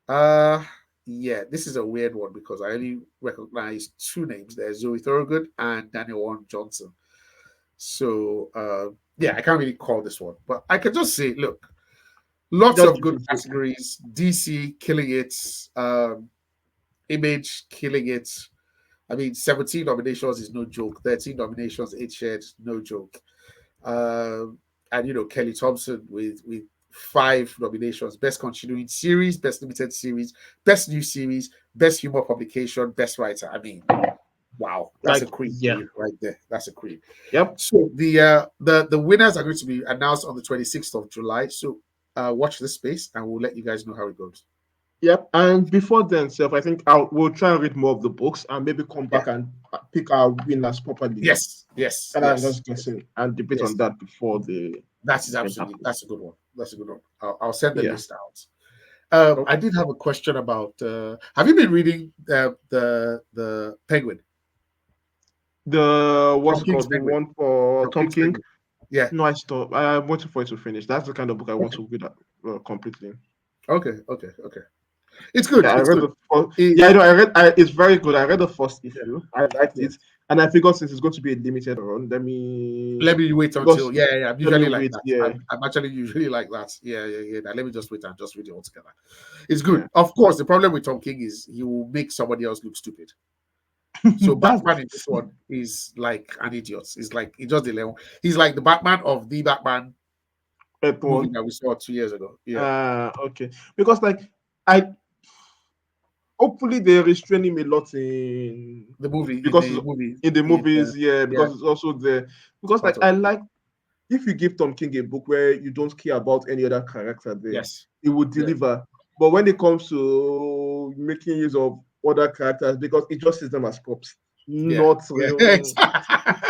Uh yeah, this is a weird one because I only recognize two names. There's Zoe Thorogood and Daniel Warren Johnson. So yeah, I can't really call this one. But I can just say, look, lots Just of give good it a categories. DC killing it, Image killing it. I mean, 17 nominations is no joke. 13 nominations, 8 shared, no joke. And Kelly Thompson with 5 nominations: best continuing series, best limited series, best new series, best humor publication, best writer. I mean, wow, that's a like cream for yeah. you right there. That's a cream. Yep. So the winners are going to be announced on the 26th of July. So watch this space, and we'll let you guys know how it goes. Yep. And before then, self, I think we'll try and read more of the books and maybe come Yeah. back and pick our winners properly. Yes. Yes. And I'm Yes. just guessing and debate on Yes. that before the That is event absolutely happens. that's a good one. That's a good one. I'll send the Yeah. list out. I Okay. did have a question about. Have you been reading the Penguin, The what's Tom it King's called? The Penguin, one for Tom Tom King's King? Penguin? Yeah. No, I stopped. I'm waiting for it to finish. That's the kind of book I want Okay. to read completely. Okay. Okay. Okay. It's Yeah, good. I It's read good. the first. It, Yeah, I know. It's very good. I read the first yeah. issue. I liked Yeah. it, and I figured since it's going to be a limited run, let me Let me wait because until. Yeah. Yeah. I'm let me usually like wait. that. Yeah, I'm actually usually like that. Yeah. Yeah. Yeah. Now let me just wait and just read it all together. It's good. yeah. Of course, the problem with Tom King is he will make somebody else look stupid. So That's Batman in this one is like an idiot. He's like he just the level. He's like the Batman of the Batman that movie one. that we saw 2 years ago. Yeah. Okay. Because like I hopefully they're restraining him a lot The movie in because the movie in the in movies, yeah, yeah, because it's also there. Because part like of I the movie. like if you give Tom King a book where you don't care about any other character there, Yes. he would Yeah. deliver. But when it comes to making use of other characters, because it just sees them as props, Yeah. not Yeah. real.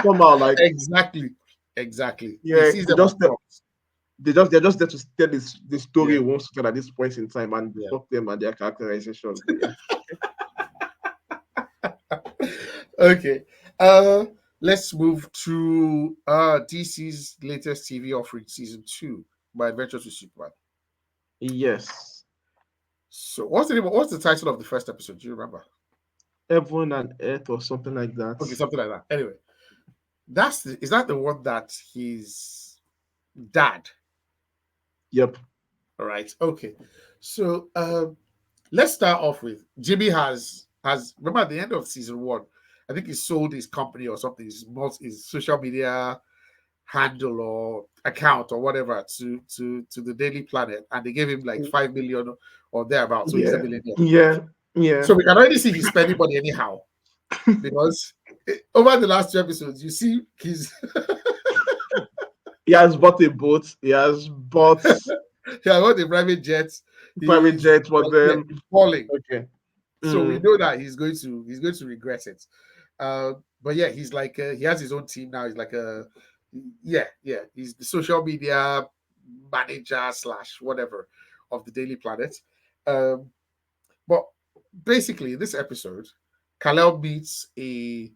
Somehow, like Exactly. Exactly. He yeah, sees them as props. they're just there to tell the story Yeah. he wants to tell at this point in time and Yeah. fuck them and their characterizations. But yeah, Okay. Let's move to DC's latest TV offering, season 2, My Adventures with Superman. yes, So what's the title of the first episode? Do you remember? heaven and earth or something like that. Okay, something like that. Anyway, is that the one that his dad? Yep. All right. Okay. So let's start off with Jimmy has remember at the end of season 1, I think he sold his company or something, his social media handle or account or whatever to the Daily Planet, and they gave him like 5 million or thereabout. So he's a Yeah. millionaire. Yeah. Yeah. So we can already see he's spending money anyhow because over the last 2 episodes, you see he's He has bought a boat. He has bought yeah, got the private jets. private He's jet for yeah, them. he's falling. Okay. So we Mm, know that he's going to regret it. But yeah, he's like he has his own team now. He's like a yeah. He's the social media manager slash whatever of the Daily Planet. Um, but basically, this episode, Kal-El meets a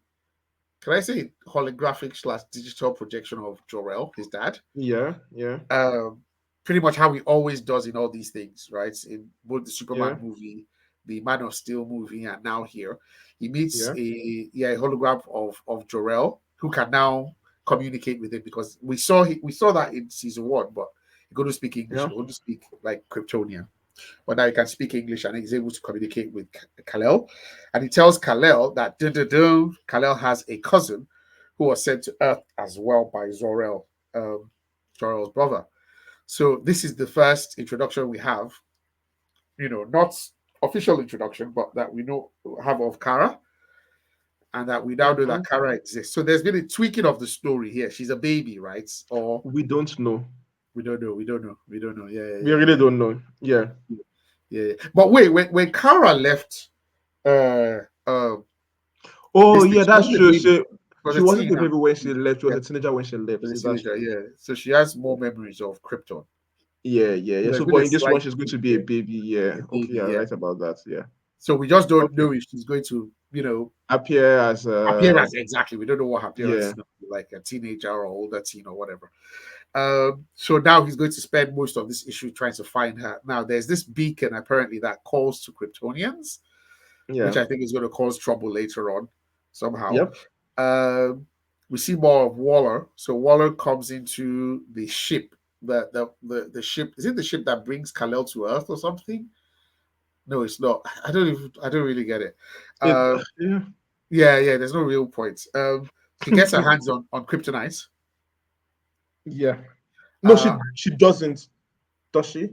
can I say holographic slash digital projection of Jor-El, his dad. yeah. Yeah. um, Pretty much how he always does in all these things, right? In both the Superman Yeah. movie, the Man of Steel movie, and now here, he meets Yeah. a hologram of Jor-El who can now communicate with him because we saw that in season 1, but he couldn't speak English. Yeah. He couldn't speak like Kryptonian. But now he can speak English and he's able to communicate with Kal-El. And he tells Kal-El that Kal-El has a cousin who was sent to Earth as well by Zor-El, Zor-El's brother. So this is the first introduction we have, not official introduction, but that we know have of Kara, and that we now know Mhm. that Kara exists. So there's been a tweaking of the story here. She's a baby, right? Or We don't know. we don't know. We don't know. We don't know. Yeah, We yeah, really yeah, don't know. Yeah. yeah, yeah. Yeah. But wait, when Kara left, uh, uh, Oh this thing, yeah, she that's wasn't a true. baby. She She was she a wasn't teen a now. baby when she left. She was Yeah, a teenager when she left. she So was a that's teenager. true. Yeah. So she has more memories of Krypton. Yeah, yeah, So yeah. there's So, been but a in this one, slight she's going to tweak be a there. baby. Yeah. A Okay, baby, yeah, yeah. right about that. Yeah. So we just don't Okay. know if she's going to, Appear as appearance exactly. We don't know what her appearance is yeah, going to be, like a teenager or older teen or whatever. So now he's going to spend most of this issue trying to find her. Now there's this beacon apparently that calls to Kryptonians, which yeah. I think is going to cause trouble later on somehow. Yep. Um, we see more of Waller. So Waller comes into the ship. The ship, is it the ship that brings Kal-El to Earth or something? No, it's not. I don't really get it. It Um, yeah. yeah, there's no real point. She gets her hands on kryptonite. Yeah. No, Uh, she doesn't. Does she?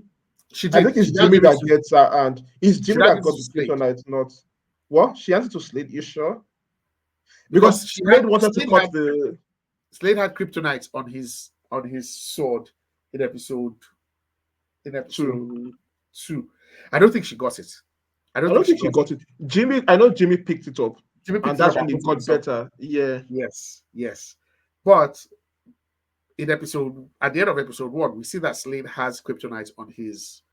she I did. think it's She now Jimmy gave it that to gets her, and it's she Jimmy now that gives it got to the Slade kryptonite, not what? She answered to Slade. You sure? Because because Slade wanted to cut the Slade had kryptonite on his sword in episode in two. episode 2. I don't think she got it. I don't I think don't she think he got it. got it. Jimmy, I know Jimmy picked it up, Jimmy and picked it up that's and when it put it in got something. better. Yeah. Yes, yes. But in episode at the end of episode 1, we see that Slade has kryptonite on his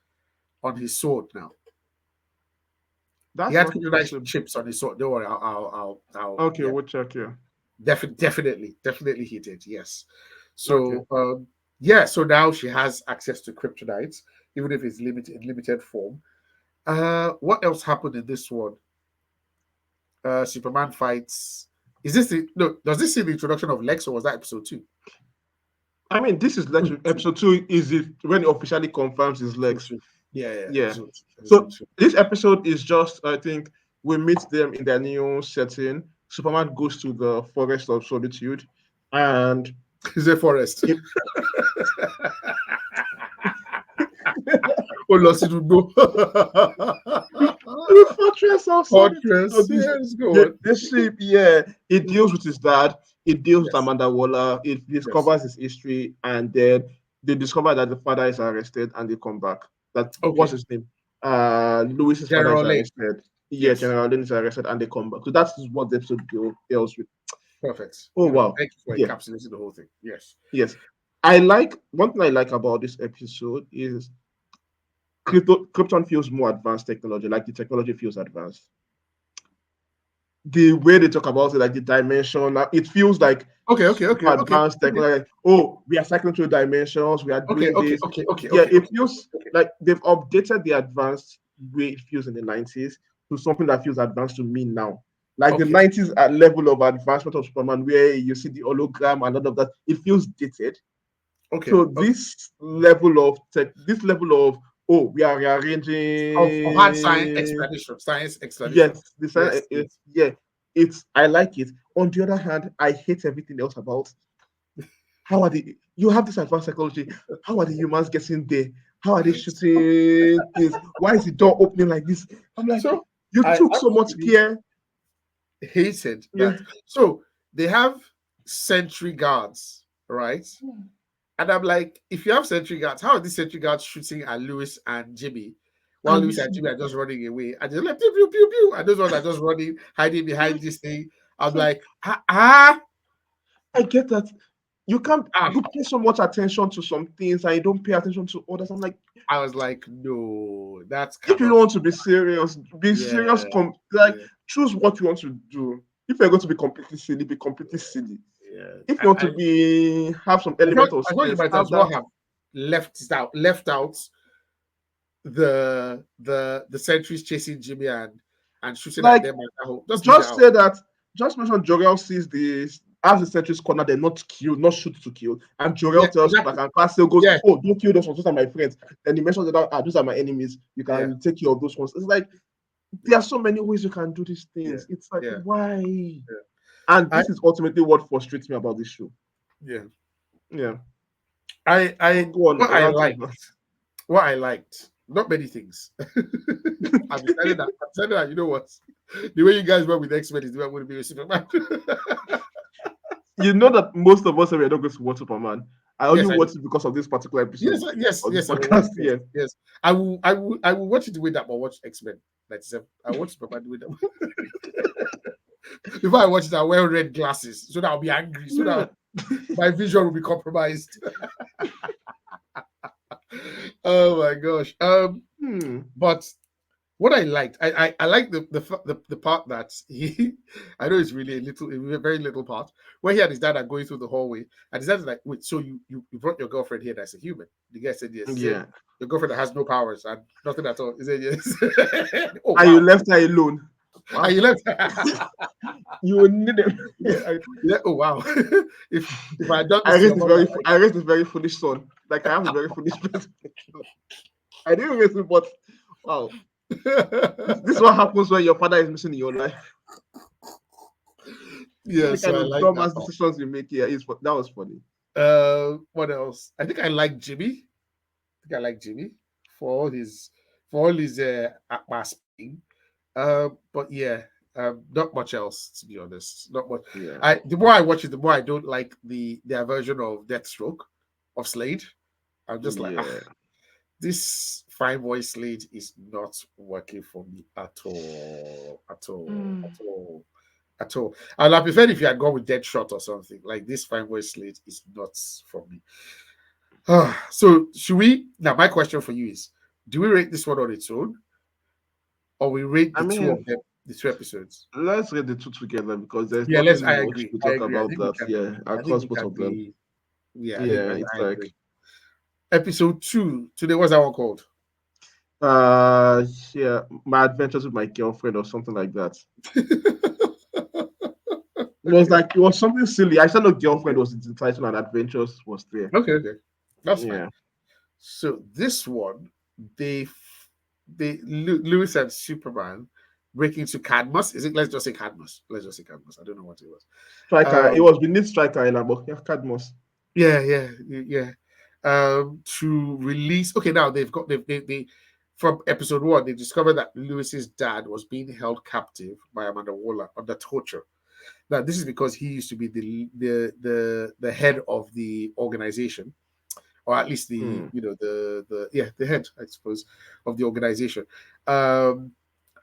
sword now. He That's had not kryptonite possible. chips on his sword. Don't worry, Okay, yeah, we'll check here. definitely he did. Yes. Okay. So yeah, so now she has access to kryptonite, even if it's limited form. What else happened in this one? Superman fights. Is this the no? Does this see the introduction of Lex, or was that episode 2? I mean, this is Two, two, episode 2. Is it when he officially confirms his two, legs? two. Yeah, Yeah. episode So 2. this episode is just, I think, we meet them in their new setting. Superman goes to the forest of solitude, and Is a forest. it, Oh, lost it would go. the fortress of solitude. So Fortress. this Yes, go on. the ship, yeah, it deals with his dad. It deals with Yes, Amanda Waller. It yes. discovers his history, and then they discover that the father is arrested, and they come back. That what's Okay. his name? Lewis's father is General Lane. arrested. Yeah, Yes. General Lynn is arrested, and they come back. So that's what the episode deals with. Perfect. Oh wow, Thank you for yeah, encapsulating the whole thing. Yes. yes. I like one thing I like about this episode is Krypton feels more advanced technology. Like the technology feels advanced. The way they talk about it, like the dimension, it feels like Okay, super advanced technology. Like, oh, we are cycling through dimensions, we are okay, doing okay, this. okay, okay, Yeah, okay, it okay, feels okay. like they've updated the advanced way it feels in the 90s to something that feels advanced to me now. Like the Okay, 90s at level of advancement of Superman, where you see the hologram and all of that, it feels dated. okay, So okay. this level of tech, this level of oh, we are Of hard science rearranging. explanation. Science explanation. Yes, the Yes, yes. yeah, it's I like it. On the other hand, I hate everything else about how are the you have this advanced psychology. How are the humans getting there? How are they shooting things? Why is the door opening like this? I'm like, So you I took so much actually care. hated Yeah, that. So they have sentry guards, right? And I'm like, if you have sentry guards, how are these sentry guards shooting at Lewis and Jimmy? While and Lewis this and Jimmy are just running away. And they're like, pew, pew, pew, pew. And those ones are just running, hiding behind this thing. I'm so like, ah. I get that you can't Ah. you pay so much attention to some things and you don't pay attention to others. I'm like, I was like, no, that if you cannot. want to be serious, be serious. Yeah, Like yeah, choose what you want to do. If you're going to be completely silly, be completely silly. yeah. If you want to be have some element of I thought you sense, might have as well that. have left out the sentries chasing Jimmy and shooting at Like them. Just leave it just out. say that. Just mention Jor-El sees this as the sentries corner, they're not kill, not shoot to kill. And Yeah, Jorel tells exactly. back, and Castle goes, Yeah, "Oh, don't kill those ones. Those are my friends." And he mentions that those are my enemies. You yeah, can take care of those ones. It's like yeah, there are so many ways you can do these yeah, things. It's like yeah, why? yeah. And I this is ultimately what frustrates me about this show. yeah. Yeah. I Go on, what I rant on liked, that. not many things. I've decided that you know what, the way you guys work with X-Men is the way I'm going to be with Superman. You know that most of us are not going to watch Superman. I only Yes, I do. watched it because of this particular episode Yes, of this yes. I will watch. podcast. Yes, Yeah. yes. I will watch it the way that I watch X-Men 97. I watch Superman the way that before I watch it, I wear red glasses so that I'll be angry, so Yeah. that my vision will be compromised. Oh my gosh. But what I liked, I like the part that he, I know it's really a very little part, where he and his dad are going through the hallway, and his dad is like, "Wait, so you brought your girlfriend here that's a human?" The guy said, "Yes." He said, Yeah. "Your girlfriend that has no powers and nothing at all." He said, "Yes." Oh And you wow! left her alone. And Wow. you left. You will need them. Oh wow! If I had done this to your mother, I raised this very foolish son. Like I am a very foolish person. I didn't raise him, but wow. This is what happens when your father is missing in your life. This is yeah. the So kind I of like dumb that ass part. decisions you make here. That was funny. What else? I think I like Jimmy. I think I like Jimmy for all his spinning. But yeah, not much else to be honest. Not much. Yeah. The more I watch it, the more I don't like their version of Deathstroke of Slade. I'm just like, Yeah. this fine voice Slade is not working for me at all, at all, Hmm. at all, at all. I'd have preferred if you had gone with Deadshot or something. Like this fine voice Slade is not for me. So should we now? My question for you is: do we rate this one on its own, or we rate I the two mean, of them, the two episodes? let's read the two together because there's Yeah, let's. nothing I much agree. to I talk agree. I about think we that. can. Yeah, I think across we both can of them. be. Yeah, I think Yeah, it's I like agree. Episode 2 today. What's that one called? yeah, my adventures with my girlfriend or something like that. Okay. It was something silly. I said no girlfriend Okay. was the title and adventures was there. Okay. Okay. That's fine. Yeah. So this one, they Lewis and Superman break into Cadmus. Is it? Let's just say Cadmus. Let's just say Cadmus. I don't know what it was. Striker. It Um, was beneath Striker Island, but yeah, Cadmus. yeah. To release. Okay, now they from episode 1 they discovered that Lewis's dad was being held captive by Amanda Waller under torture. Now this is because he used to be the head of the organization, or at least Hmm. the head, I suppose, of the organization. Um,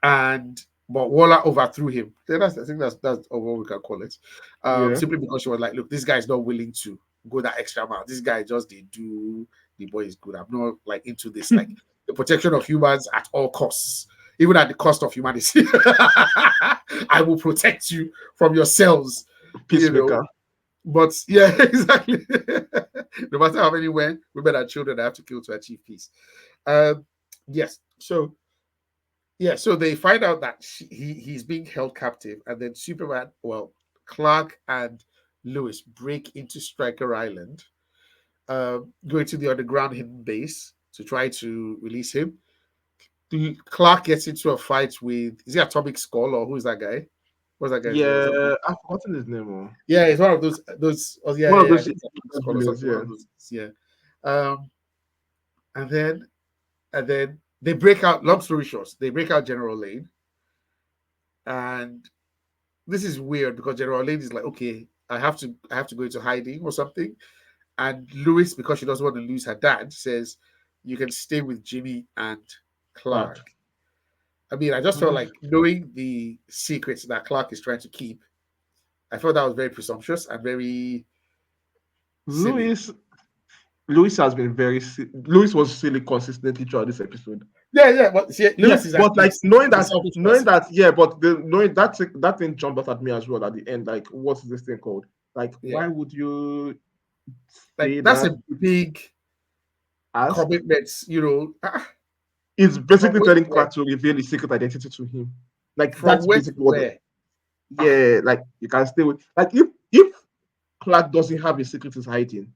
and but Waller overthrew him. So I think that's what we can call it. Yeah. Simply because she was like, look, this guy is not willing to go that extra mile. This guy just they do the boy is good. I'm not like into this, like the protection of humans at all costs, even at the cost of humanity. I will protect you from yourselves, you know. Peacemaker. But yeah, exactly. No matter how many women and children I have to kill to achieve peace. Um, yes. So yeah, so they find out that he's being held captive, and then Superman, well, Clark and Lewis break into Striker Island, going to the underground hidden base to try to release him. Clark gets into a fight with, is he Atomic Skull or who's that guy? What's that guy's name? Yeah, I've forgotten his name. Oh. Yeah, it's one of those. Oh yeah, One of yeah. I those think it's Atomic Skull or villains, something. One yeah. of those. Yeah. Um, and then they break out. Long story short, they break out General Lane, and this is weird because General Lane is like, okay, I have to go into hiding or something. And Lewis, because she doesn't want to lose her dad, says, you can stay with Jimmy and Clark. Clark. I mean, I just felt like knowing the secrets that Clark is trying to keep, I felt that was very presumptuous and very silly. Louis Louis has been Louis was silly consistently throughout this episode. Yeah. But see, Yeah, Lewis is but actually like knowing a that, selfish person. but knowing that thing jumped out at me as well at the end. Like, what's this thing called? Like, Yeah. why would you Like say that's that? a big Ask. commitment, It's from basically when to telling where? Clark to reveal his secret identity to him. Like, From that's when to basically what. where? Ah, Yeah, like you can stay with. Like, if Clark doesn't have a secret he's hiding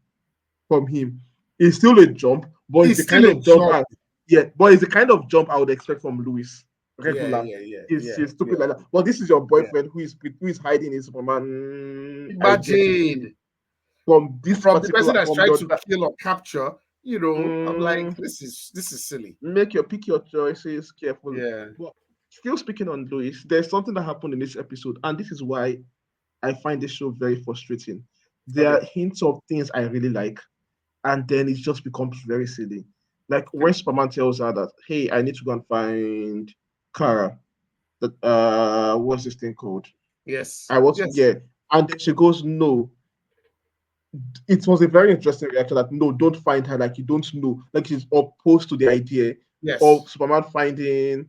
from him. It's still a jump, but it's It's the still kind a of jump job. but it's the kind of jump I would expect from Lewis Yeah, regular. yeah, yeah, He's yeah, stupid yeah, like that. But this is your yeah. boyfriend who is hiding in Superman. I get it Imagine from this from the person particular that's from trying your to kill or capture. I'm like, mm, this is silly. pick your choices carefully. Yeah. But still speaking on Lewis, there's something that happened in this episode, and this is why I find this show very frustrating. There Okay. are hints of things I really like, and then it just becomes very silly. Like Okay. when Superman tells her that, "Hey, I need to go and find Kara." That what's this thing called? Yes. I was Yes. yeah, and then she goes, "No." It was a very interesting reaction. That no, don't find her. Like you don't know. Like she's opposed to the idea Yes. of Superman finding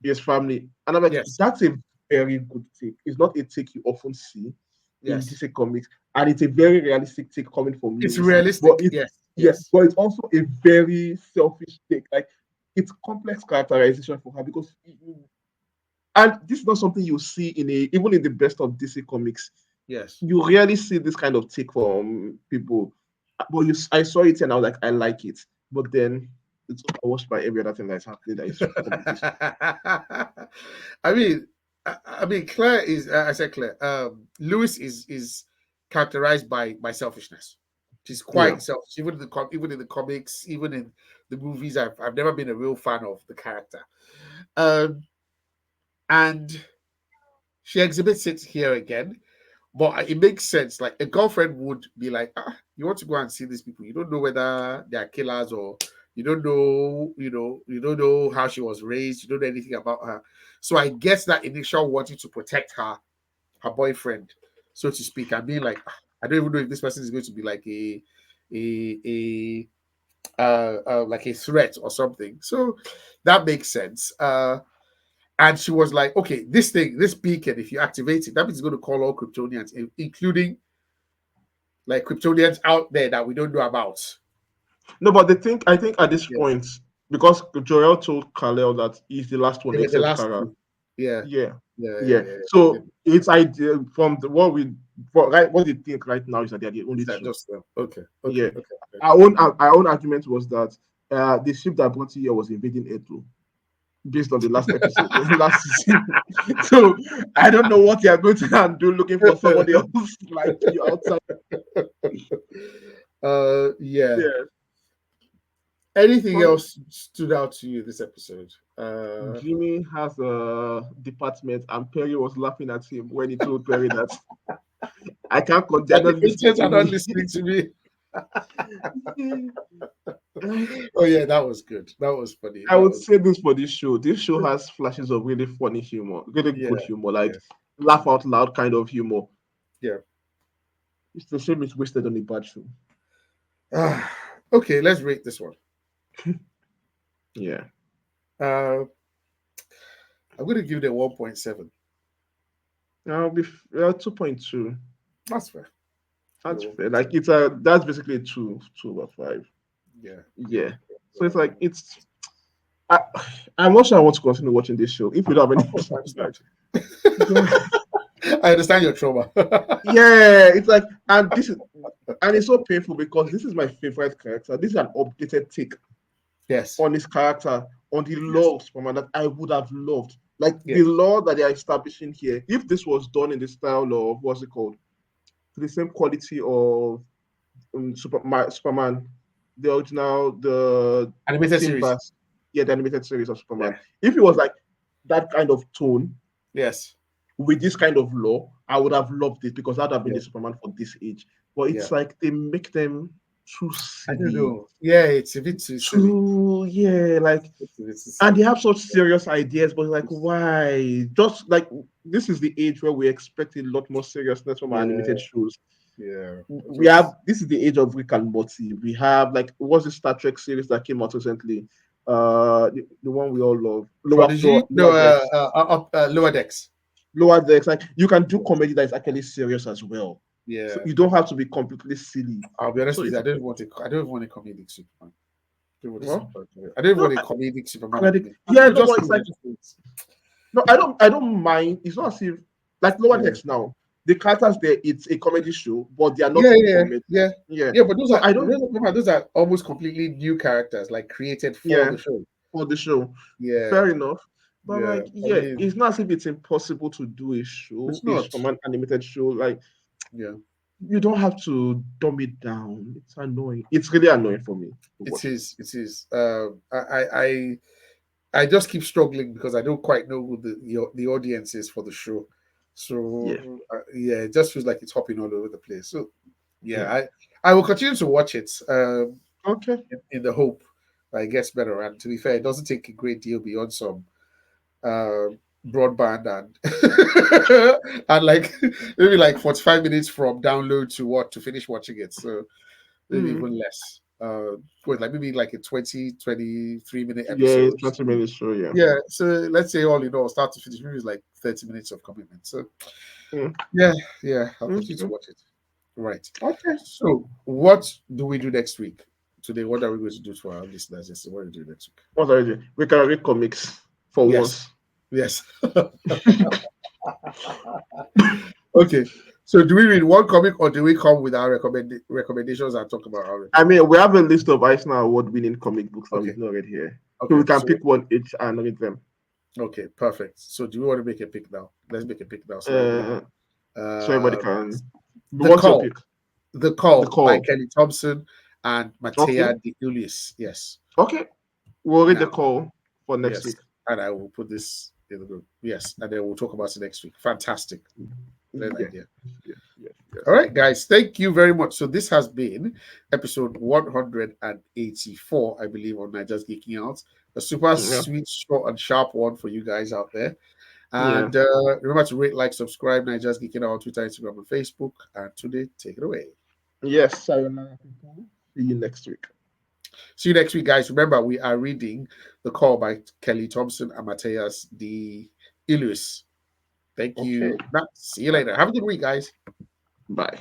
his family, and I'm like, Yes. that's a very good take. It's not a take you often see in Yes. DC comics, and it's a very realistic take coming from It's Lewis. But realistic. it's Yes. yeah, Yes. but it's also a very selfish take. Like it's complex characterization for her because, and this is not something you see in a even in the best of DC comics. Yes. You rarely see this kind of take from people. But I saw it and I was like, I like it. But then it's overwatched by every other thing that's happening that is completely. I mean, Claire is. I said Claire. Lewis is characterized by selfishness. She's Yeah. quite selfish, even in the comics, even in the movies. I've never been a real fan of the character, um, and she exhibits it here again. But it makes sense. Like a girlfriend would be like, you want to go and see these people. You don't know whether they are killers or you don't know how she was raised. You don't know anything about her. So I guess that initial wanting to protect her boyfriend, so to speak, and being like, I don't even know if this person is going to be like like a threat or something. So that makes sense. And she was like, okay, this beacon, if you activate it, that means it's going to call all Kryptonians, including like Kryptonians out there that we don't know about. No, but I think at this Yeah, point, because Joel told Kal-El that he's the last one they were the except last Kara. two. Yeah, Yeah. yeah, yeah, Yeah. yeah. Yeah. So it's ideal from what we right what they think right now is that they're the only Is that two. just them? Okay, okay, Yeah. okay, okay. Our own argument was that the ship that brought you here was invading Edo based on the last episode, last season. So I don't know what you're going to do looking for somebody else like you outside. Yeah. Yeah. Anything For me, else stood out to you this episode? Jimmy has a department, and Perry was laughing at him when he told Perry that I can't. They're That the not listening agents to are not me. listening to me. Like, Oh yeah, that was good. That was funny. I That would was say this for this show. This show has flashes of really funny humor, really yeah, good humor, like yeah, laugh out loud kind of humor. yeah. It's the shame it's wasted on a bad show. Okay, let's rate this one. Yeah. Uh, I'm going to give it a 1.7. I'll be 2.2. That's fair. That's Give it fair. Like 1.7. it's a that's basically a two over five. Yeah. Yeah. So it's Yeah. like it's I, I'm not sure I want to continue watching this show. If you don't have Of course, I anything understand. like, I understand your trauma. yeah, it's like and it's so painful because this is my favorite character. This is an updated take Yes. on his character, on the Yes. law of Superman that I would have loved. Like the Yes. law that they are establishing here, if this was done in the style of what's it called, to the same quality of Superman, the original, the Animated Tim series. Bass, yeah, the animated series of Superman. Yeah. If it was like that kind of tone Yes. with this kind of law, I would have loved it because that would have been Yeah. the Superman for this age. But Yeah. it's like they make them too I don't silly, know. Yeah, it's a bit too silly. too yeah, like It's a bit too and silly. they have such serious ideas, but like, why? Just like this is the age where we expect a lot more seriousness from our Yeah. animated shows. Yeah. It We was have this is the age of Rick and Morty. We have like what's the Star Trek series that came out recently? The one we all love, Prodigy. No, Lower Decks. Lower Decks. Lower Decks. Like you can do comedy that is actually serious as well. So Yeah. you don't have to be completely silly. I'll be honest So with you. it's I don't want a comedic Superman. well, I don't no, want a comedic Superman at already, me. yeah, No, no, just but it's me. like no, I don't mind. It's not as if like Lower Yeah. Decks now. the characters there, it's a comedy show, but they are not Yeah, full yeah, comedy. yeah, Yeah. yeah. But those So are I don't. those are almost completely new characters, like created for Yeah, the show. for the show. Yeah, Fair enough. But yeah. like, I yeah, mean, it's not as if it's impossible to do a show, it's not. from an animated show. Like, Yeah, you don't have to dumb it down. It's annoying. It's really annoying for me to it watch it. is. It is. I just keep struggling because I don't quite know who the audience is for the show. Yeah. So yeah, it just feels like it's hopping all over the place. So Yeah. yeah, I will continue to watch it Okay. in the hope that it gets better. And to be fair, it doesn't take a great deal beyond some uh, broadband and like maybe like 45 minutes from download to what to finish watching it. So maybe Mm. even less. Wait, like maybe like a 23 minute Yeah, it's episode. 20 minutes show. Yeah. Yeah, so let's say all in all, start to finish, maybe it's like 30 minutes of commitment. So Mm. yeah, yeah, I'll continue to Okay. watch it. Right. Okay. So what do we do next week? Today, what are we going to do for our listeners? Yes, what do we do next week? What are you doing? We can read comics for Yes, once. yes. Okay. So do we read one comic or do we come with our recommendations and talk about our I mean, recommendations? we have a list of Eisner award-winning comic books that Okay. we've not read here, so Okay. we can pick one each and read them. Okay, perfect. So do we want to make a pick now? Let's make a pick now so that everybody Uh, so everybody uh can. the What's your call. pick? The The Call by call. Kelly Thompson and Okay. Matea de Ulis. Yes. Okay. We'll read the Now, call for next yes. week. And I will put this in the group. Yes. And then we'll talk about it next week. Fantastic. Great Yes. idea. Yes. Yes. Yes. All right, guys. Thank you very much. So this has been episode 184, I believe, on Naija's Geeking Out. A super Yeah. sweet, short, and sharp one for you guys out there. Yeah. And remember to rate, like, subscribe, Naija's Geeking Out on Twitter, Instagram, and Facebook. And today, take it away. Yes. Sayonara, people. See you next week. See you next week, guys. Remember, we are reading The Call by Kelly Thompson and Mateus D. Ilus. Thank Okay. you. See you Bye. later. Have a good week, guys. Bye.